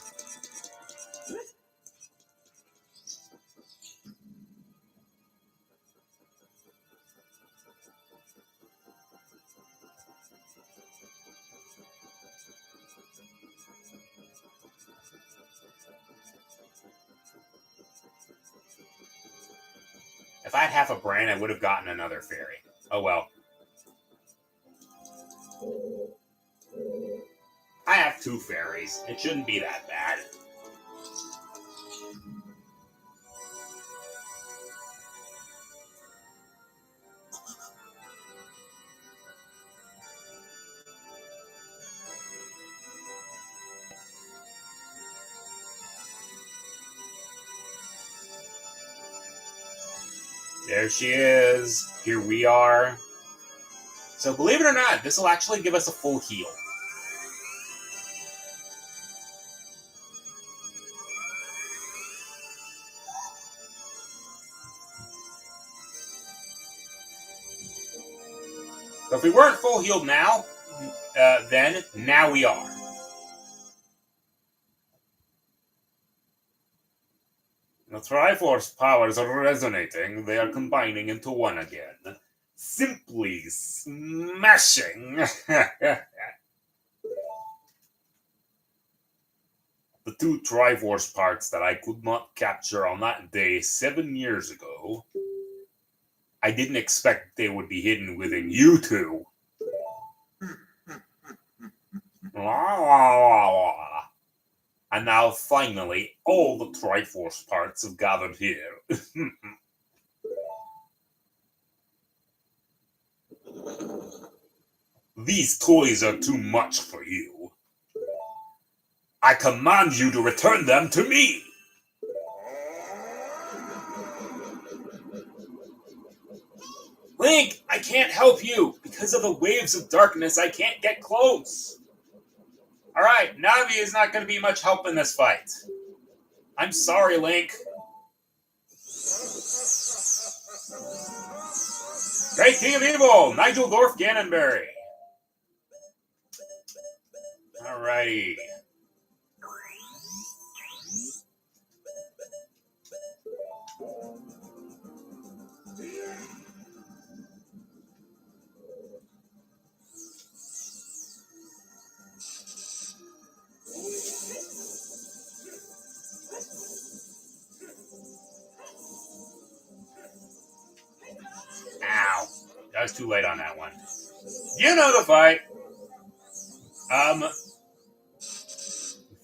If I had half a brain, I would have gotten another fairy. Oh well. I have 2 fairies. It shouldn't be that bad. There she is. Here we are. So believe it or not, this will actually give us a full heal. So if we weren't full healed now, then now we are. The Triforce powers are resonating. They are combining into one again. Simply smashing. The 2 Triforce parts that I could not capture on that day 7 years ago, I didn't expect they would be hidden within you 2. And now finally, all the Triforce parts have gathered here. These toys are too much for you. I command you to return them to me! Link, I can't help you! Because of the waves of darkness, I can't get close! Alright, Navi is not going to be much help in this fight. I'm sorry, Link. Great King of Evil, Nigeldorf Ganonberry. Alrighty. Ow. I was too late on that one. You know the fight.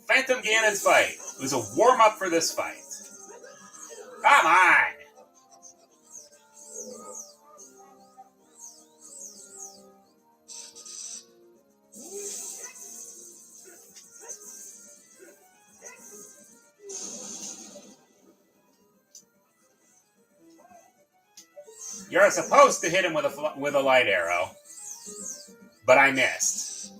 Phantom Ganon's fight. It was a warm-up for this fight. Come on! You're supposed to hit him with a light arrow, but I missed.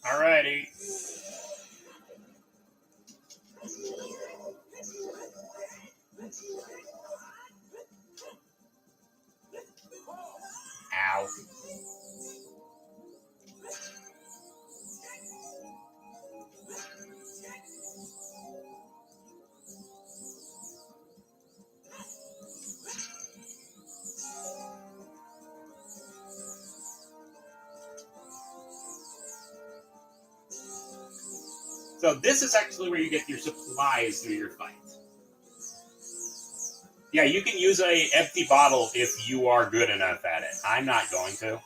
Alrighty. Ow. So this is actually where you get your supplies through your fight. Yeah, you can use a empty bottle if you are good enough at it. I'm not going to.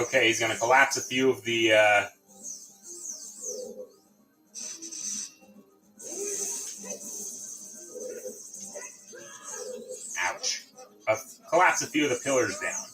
Okay, he's going to collapse a few of the... Ouch. Collapse a few of the pillars down.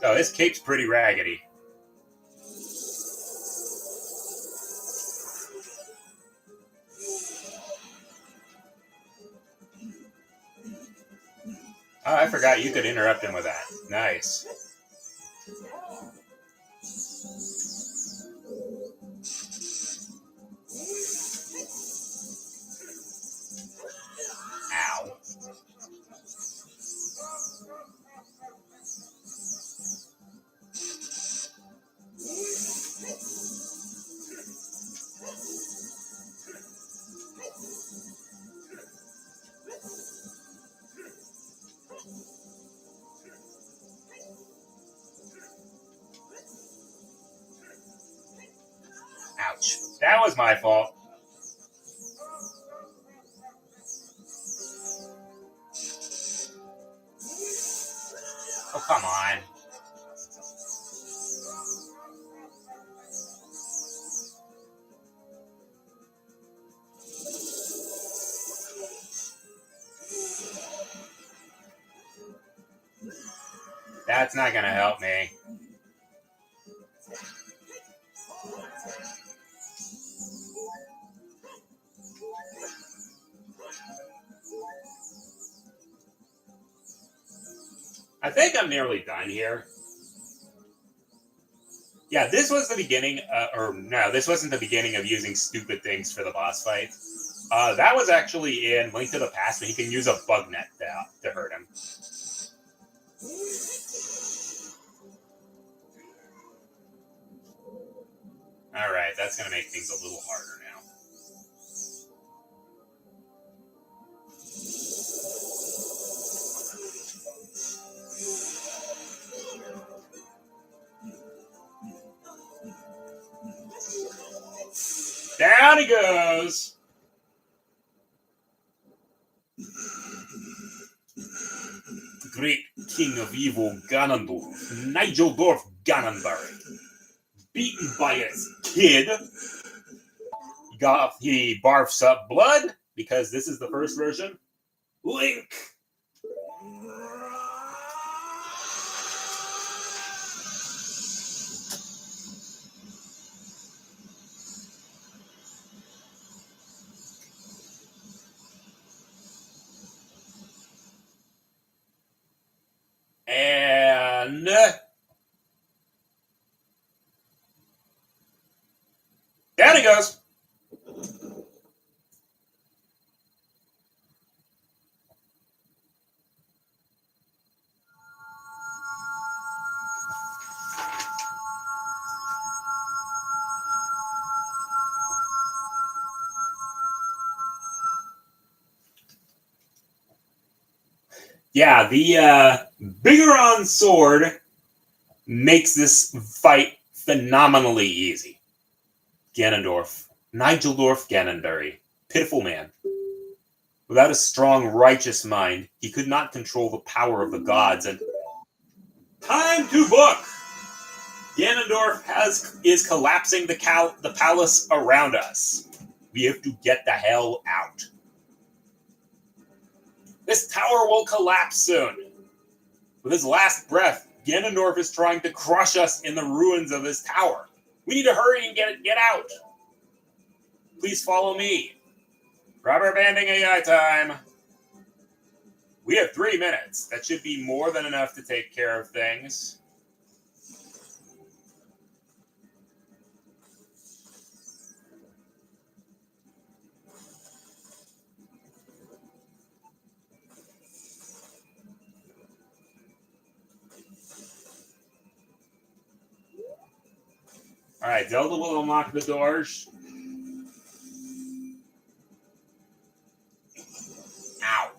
Oh, this cape's pretty raggedy. Oh, I forgot you could interrupt him with that. Nice. Ow. Ouch. That was my fault. Oh, come on. That's not gonna help me. I think I'm nearly done here. Yeah, this was the beginning, or no, this wasn't the beginning of using stupid things for the boss fight. That was actually in Link to the Past, when he can use a bug net to hurt him. Alright, that's going to make things a little harder now. Down he goes! The great king of evil Ganondorf, Nigeldorf Ganonberry. Beaten by his kid. He barfs up blood, because this is the first version. Link! And down he goes. Yeah, the Bigoron sword makes this fight phenomenally easy. Ganondorf, Nigeldorf Ganonberry, pitiful man. Without a strong, righteous mind, he could not control the power of the gods, and time to book! Ganondorf is collapsing the palace around us. We have to get the hell out. This tower will collapse soon. With his last breath, Ganondorf is trying to crush us in the ruins of his tower. We need to hurry and get out. Please follow me. Rubber banding AI time. We have 3 minutes. That should be more than enough to take care of things. Alright, Zelda will unlock the doors. Ow.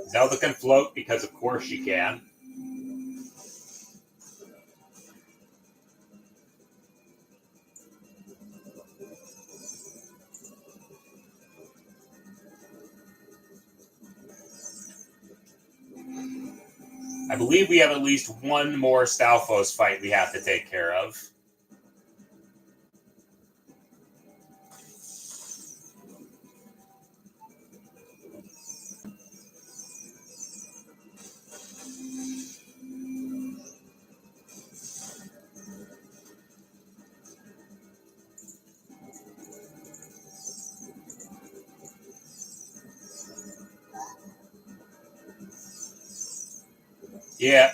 Zelda can float because of course she can. I believe we have at least one more Stalfos fight we have to take care of. Yeah.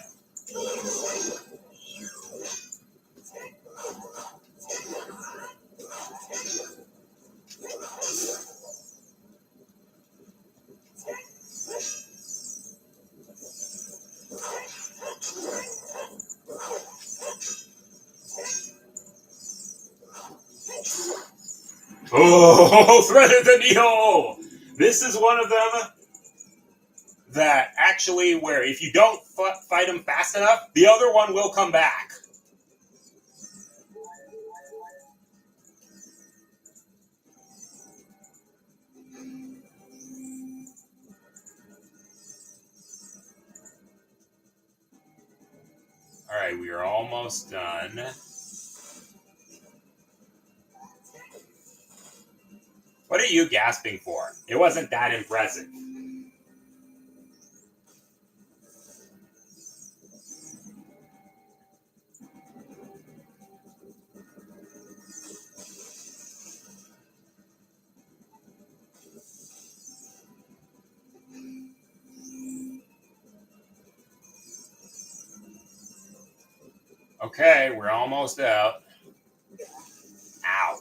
Oh, threaded the needle! This is one of them that actually, where if you don't fight him fast enough, the other one will come back. All right, we are almost done. What are you gasping for? It wasn't that impressive. Okay, we're almost out. Ow.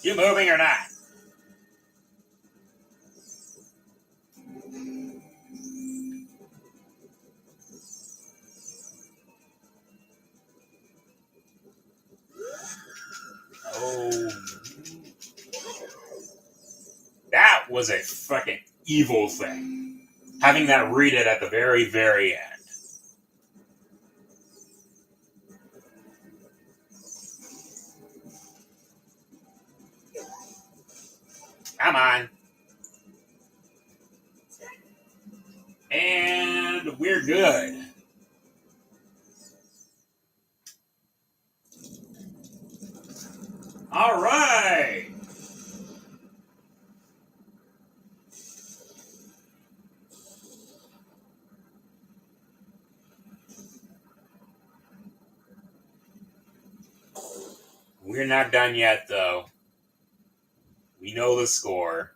You moving or not? Oh. That was a fucking evil thing. Having that read it at the very, very end. Come on. And we're good. All right. We're not done yet, though. We know the score.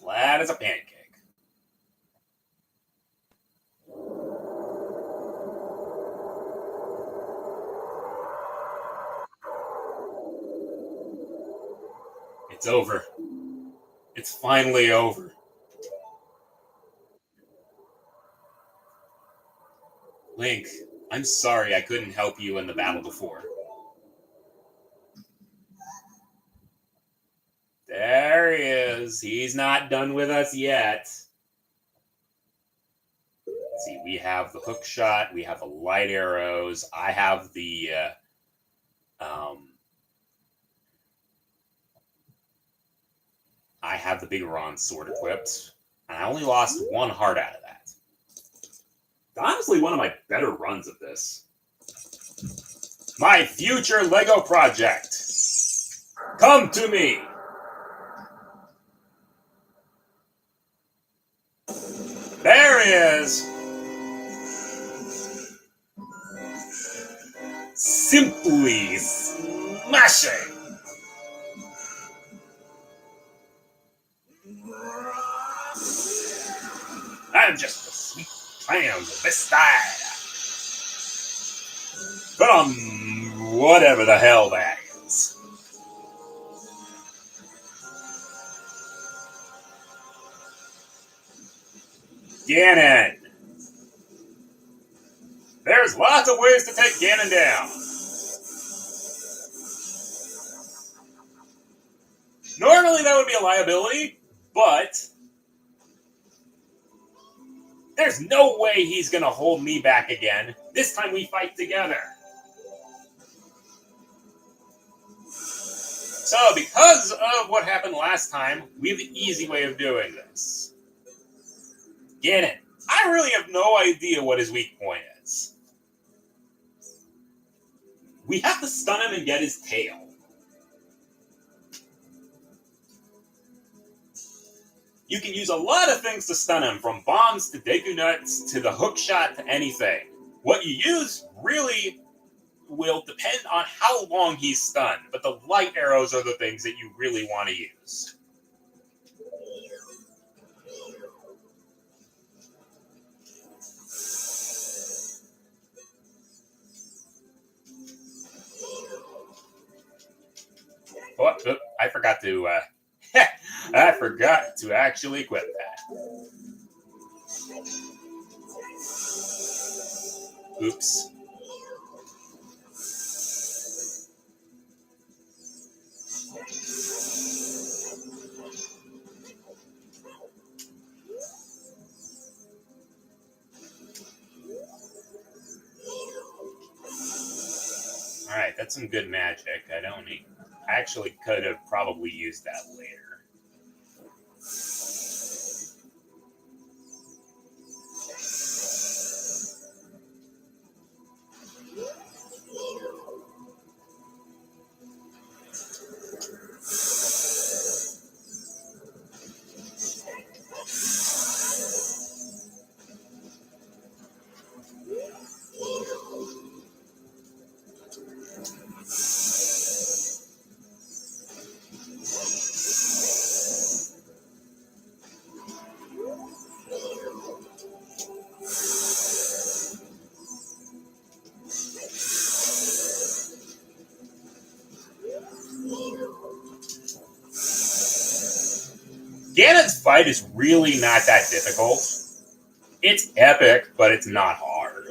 Flat as a pancake. It's over. It's finally over. Link, I'm sorry I couldn't help you in the battle before. There he is. He's not done with us yet. Let's see, we have the hook shot. We have the light arrows. I have the big Ron sword equipped. And I only lost one heart out of that. Honestly, one of my better runs of this. My future Lego project. Come to me. There he is. Simply smashing. I'm just a sweet clown of this style. But whatever the hell that is. Ganon. There's lots of ways to take Ganon down. Normally that would be a liability, but there's no way he's going to hold me back again. This time we fight together. So, because of what happened last time, we have the easy way of doing this. Ganon. I really have no idea what his weak point is. We have to stun him and get his tail. You can use a lot of things to stun him, from bombs to Deku Nuts to the hook shot to anything. What you use really will depend on how long he's stunned, but the light arrows are the things that you really want to use. Oh, I forgot to I forgot to actually equip that. Oops. Alright, that's some good magic. I actually could have probably used that later. Ganon's fight is really not that difficult. It's epic, but it's not hard.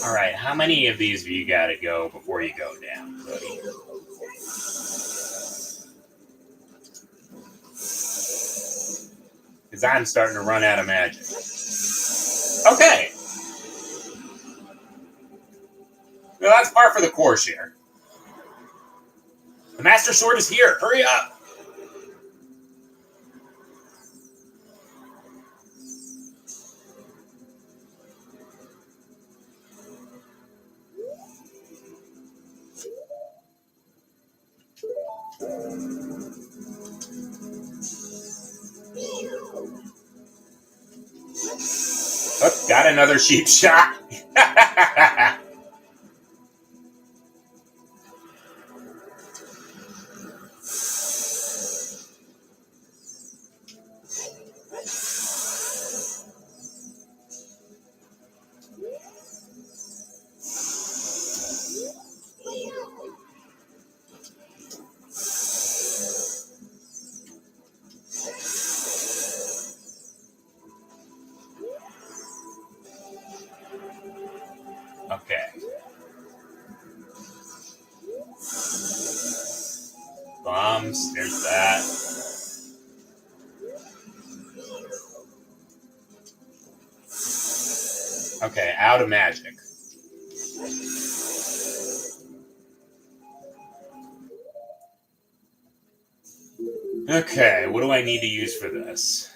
Alright, how many of these have you got to go before you go down, buddy? Because I'm starting to run out of magic. Okay. Well, that's par for the course here. The Master Sword is here. Hurry up. Oh, got another sheep shot. Okay. Bombs, there's that. Okay, out of magic. Okay, what do I need to use for this?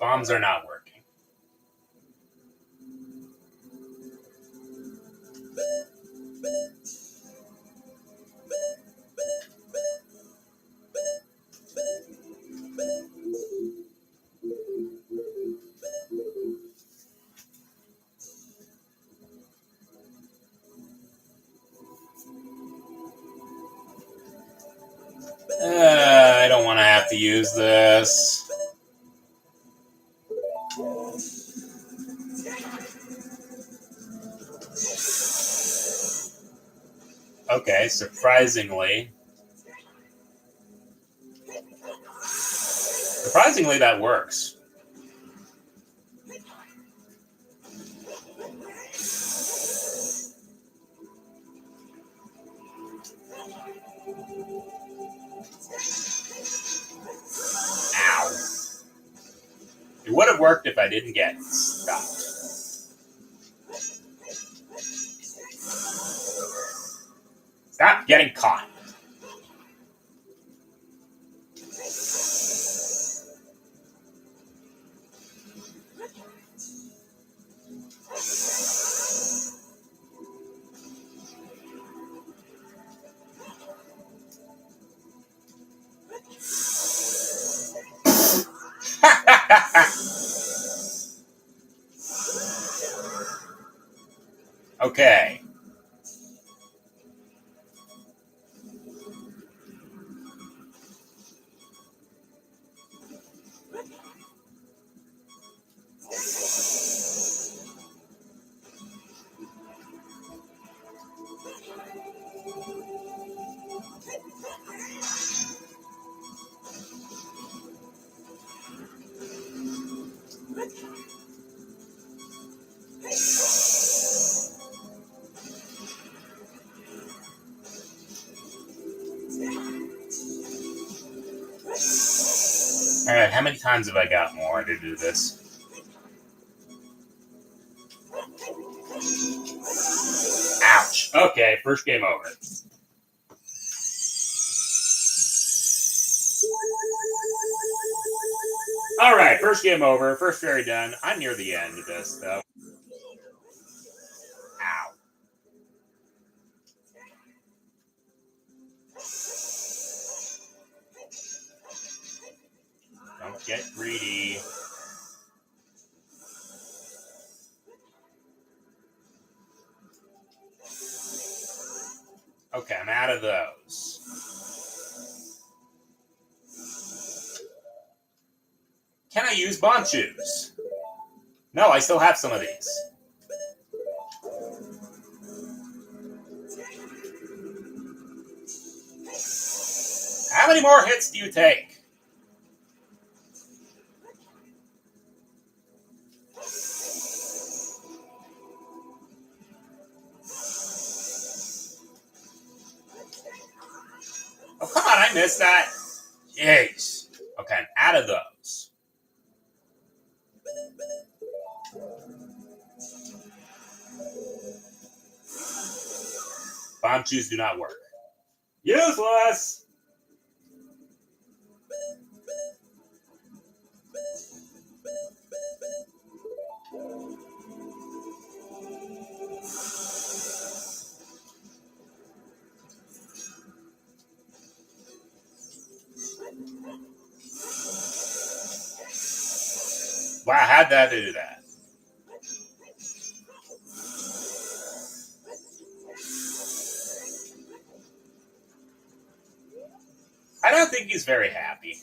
Bombs are not working. I don't want to have to use this. Okay, surprisingly that works. Ow. It would have worked if I didn't get stopped. Stop getting caught. Okay. Alright, how many times have I got more to do this? Ouch. Okay, first game over. Alright, first game over. First fairy done. I'm near the end of this, though. Ow. Don't get greedy. Okay, I'm out of those. Can I use bonchus? No, I still have some of these. How many more hits do you take? Oh, come on, I missed that. Jeez. Okay, I'm out of those. Bonchus do not work. Useless! Wow, how'd that do that? I don't think he's very happy.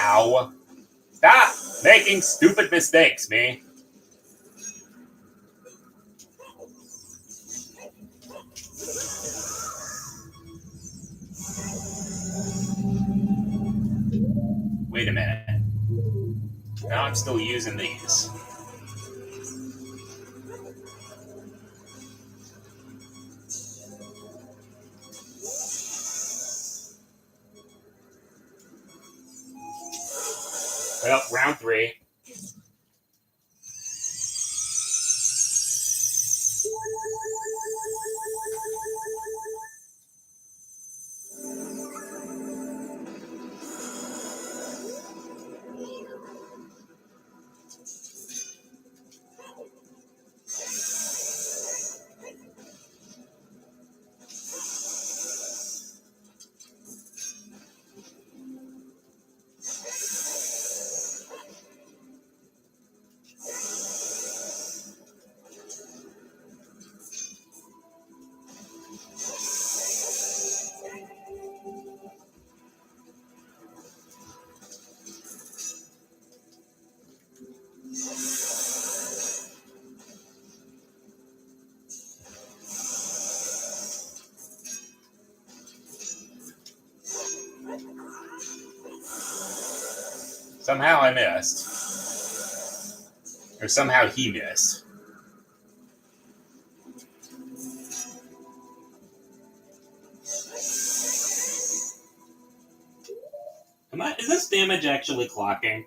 Ow. Stop making stupid mistakes, me. Wait a minute. Now I'm still using these. Well, round 3. Somehow I missed. Or somehow he missed. Is this damage actually clocking?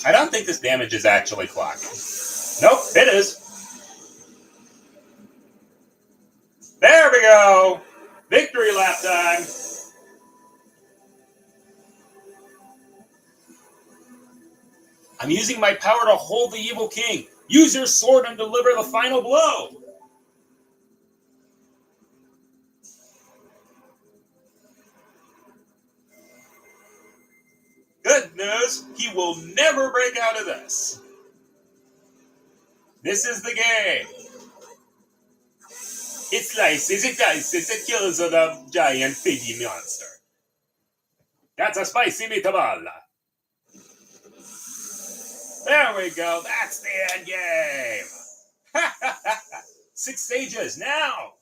I don't think this damage is actually clocking. Nope, it is. There we go! Victory lap time! I'm using my power to hold the evil king. Use your sword and deliver the final blow! Good news, he will never break out of this. This is the game. It slices, it dices, it kills the giant piggy monster. That's a spicy meatball. There we go, that's the end game. 6 stages now.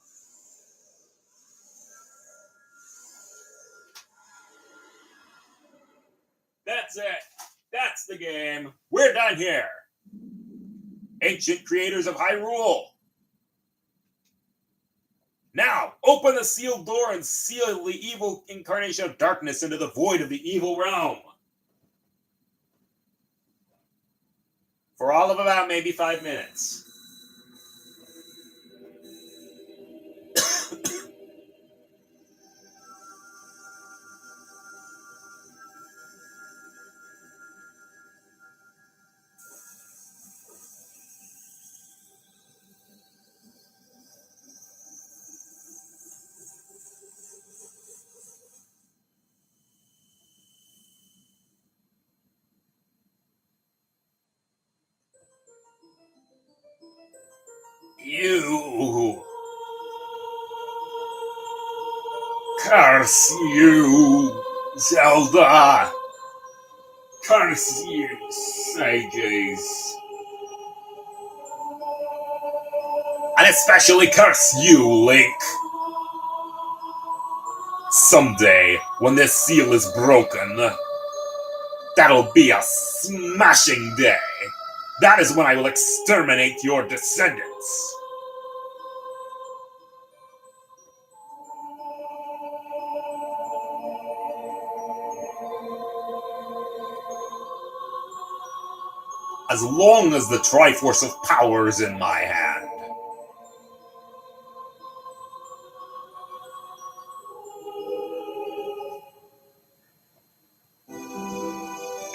That's it. That's the game. We're done here. Ancient creators of Hyrule. Now, open the sealed door and seal the evil incarnation of darkness into the void of the evil realm. For all of about maybe 5 minutes. You. Curse you, Zelda. Curse you, sages. And especially curse you, Link. Someday, when this seal is broken, that'll be a smashing day. That is when I will exterminate your descendants. As long as the Triforce of Power is in my hand.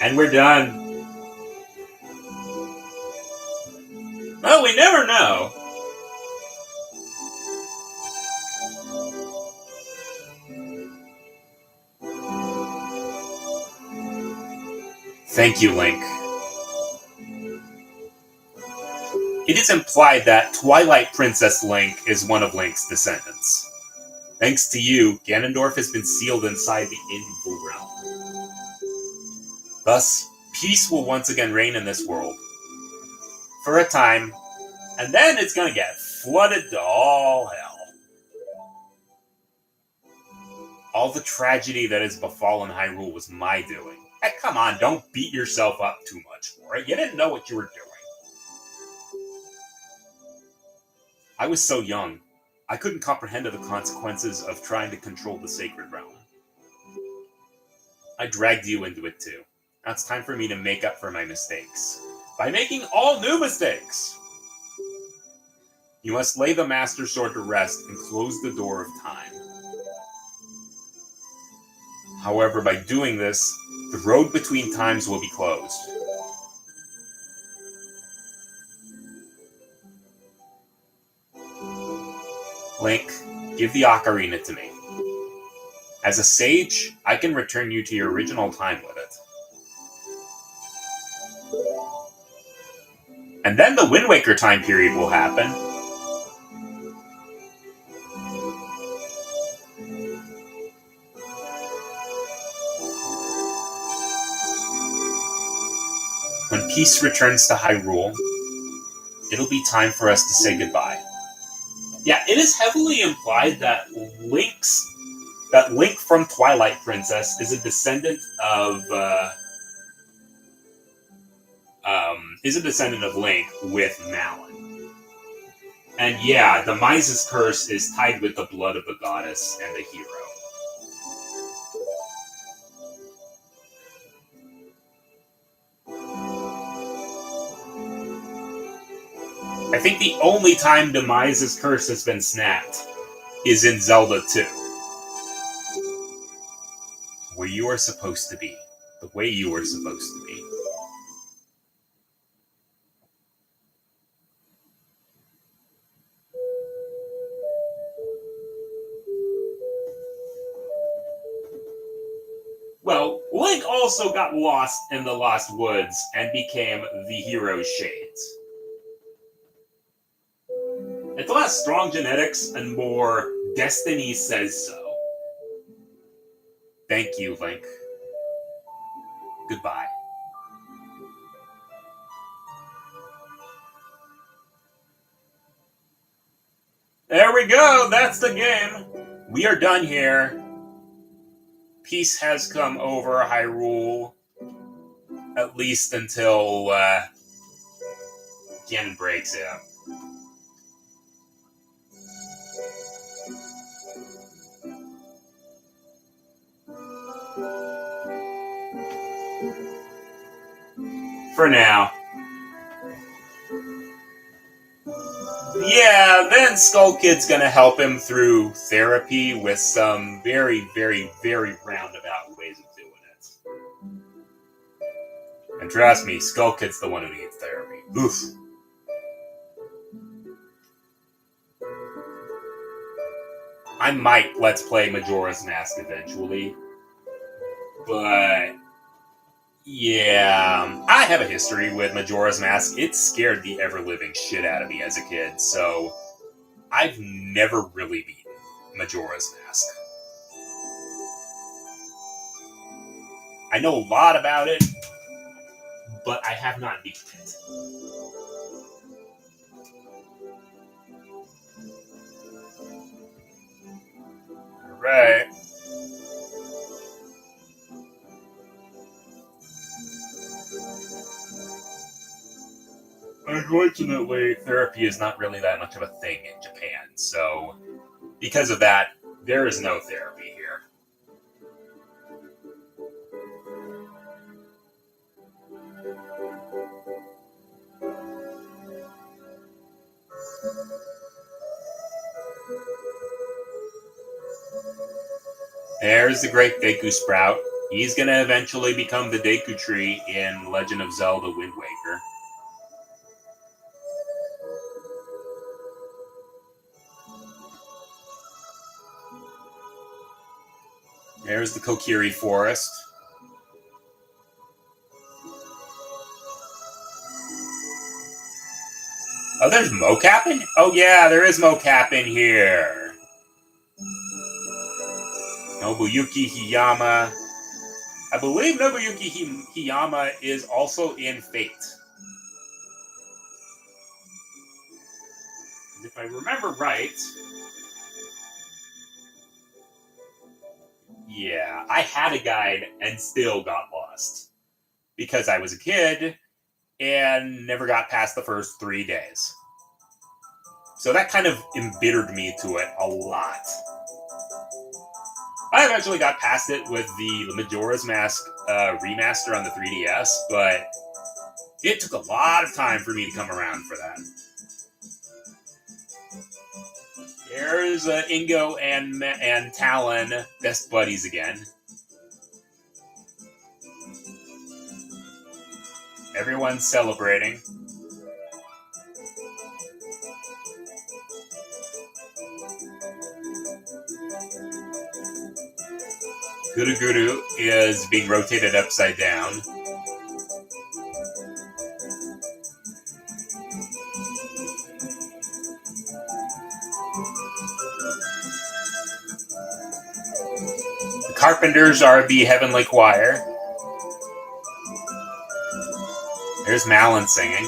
And we're done. Well, we never know. Thank you, Link. It is implied that Twilight Princess Link is one of Link's descendants. Thanks to you, Ganondorf has been sealed inside the evil realm. Thus, peace will once again reign in this world. For a time, and then it's gonna get flooded to all hell. All the tragedy that has befallen Hyrule was my doing. Hey, come on, don't beat yourself up too much for it. You didn't know what you were doing. I was so young. I couldn't comprehend the consequences of trying to control the sacred realm. I dragged you into it too. Now it's time for me to make up for my mistakes. By making all new mistakes! You must lay the Master Sword to rest and close the door of time. However, by doing this, the road between times will be closed. Link, give the ocarina to me. As a sage, I can return you to your original time with it. And then the Wind Waker time period will happen. When peace returns to Hyrule, it'll be time for us to say goodbye. Yeah, it is heavily implied that Link from Twilight Princess is a descendant of Link with Malon. And yeah, the Mises curse is tied with the blood of the goddess and the hero. I think the only time the Mises curse has been snapped is in Zelda 2. Where you are supposed to be. The way you are supposed to be. Well, Link also got lost in the Lost Woods and became the hero's shades. It less strong genetics and more destiny says so. Thank you, Link. Goodbye. There we go, that's the game. We are done here. Peace has come over Hyrule, at least until Ganon breaks out. For now. Yeah, then Skull Kid's gonna help him through therapy with some very, very, very roundabout ways of doing it. And trust me, Skull Kid's the one who needs therapy. Oof. I might Let's Play Majora's Mask eventually. But yeah, I have a history with Majora's Mask. It scared the ever-living shit out of me as a kid, so I've never really beaten Majora's Mask. I know a lot about it, but I have not beaten it. Alright. Unfortunately, therapy is not really that much of a thing in Japan, so because of that, there is no therapy here. There's the great Deku Sprout. He's going to eventually become the Deku Tree in Legend of Zelda Wind Waker. There's the Kokiri Forest. Oh, there's mocap in? Oh yeah, there is mocap in here. Nobuyuki Hiyama. I believe Nobuyuki Hiyama is also in Fate. If I remember right... Yeah, I had a guide and still got lost. Because I was a kid and never got past the first 3 days. So that kind of embittered me to it a lot. I eventually got past it with the Majora's Mask remaster on the 3DS, but it took a lot of time for me to come around for that. There's Ingo and Talon, best buddies again. Everyone's celebrating. Guru Guru is being rotated upside down. The Carpenters are the Heavenly Choir. There's Malin singing.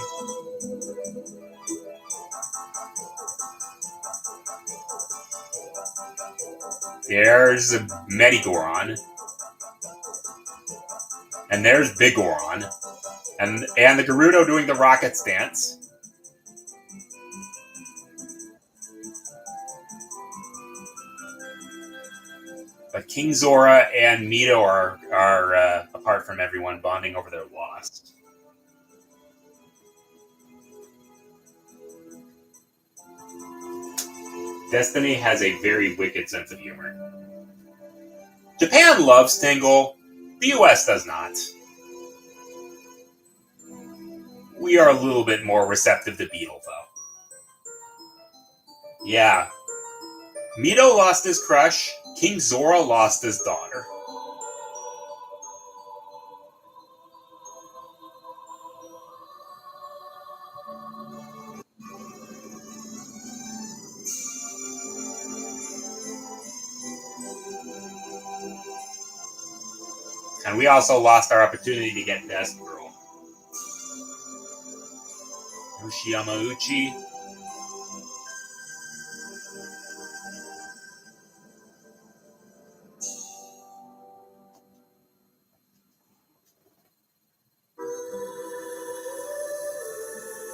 There's Medigoron. And there's Bigoron. And the Gerudo doing the rocket stance. But King Zora and Mito are apart from everyone, bonding over their loss. Destiny has a very wicked sense of humor. Japan loves Tingle. The US does not. We are a little bit more receptive to Beetle, though. Yeah. Mito lost his crush. King Zora lost his daughter. And we also lost our opportunity to get Best Girl. Yoshiyama Uchi.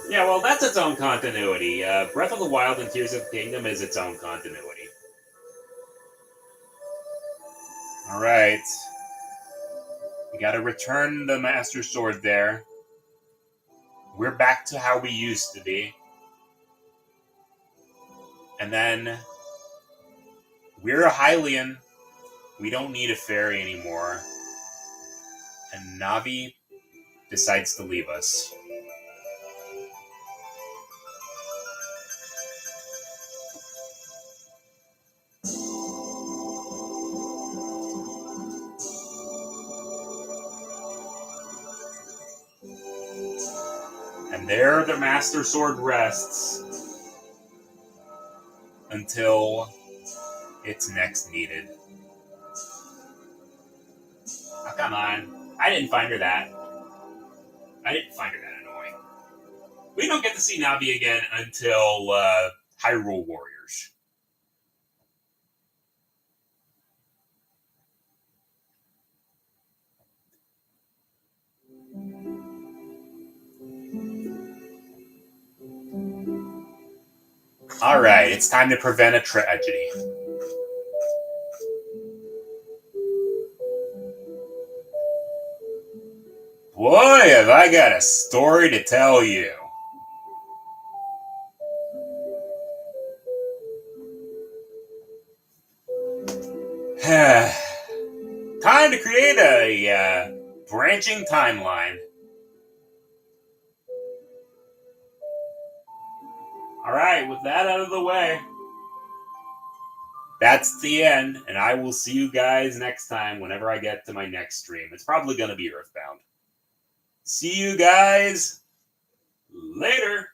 Yeah, well, that's its own continuity. Breath of the Wild and Tears of the Kingdom is its own continuity. Alright. We gotta return the Master Sword there. We're back to how we used to be. And then we're a Hylian. We don't need a fairy anymore. And Navi decides to leave us. And there the Master Sword rests until it's next needed. Oh, come on. I didn't find her that. I didn't find her that annoying. We don't get to see Navi again until Hyrule Warriors. Alright, it's time to prevent a tragedy. Boy, have I got a story to tell you. Time to create a branching timeline. Alright, with that out of the way, that's the end, and I will see you guys next time whenever I get to my next stream. It's probably going to be Earthbound. See you guys later.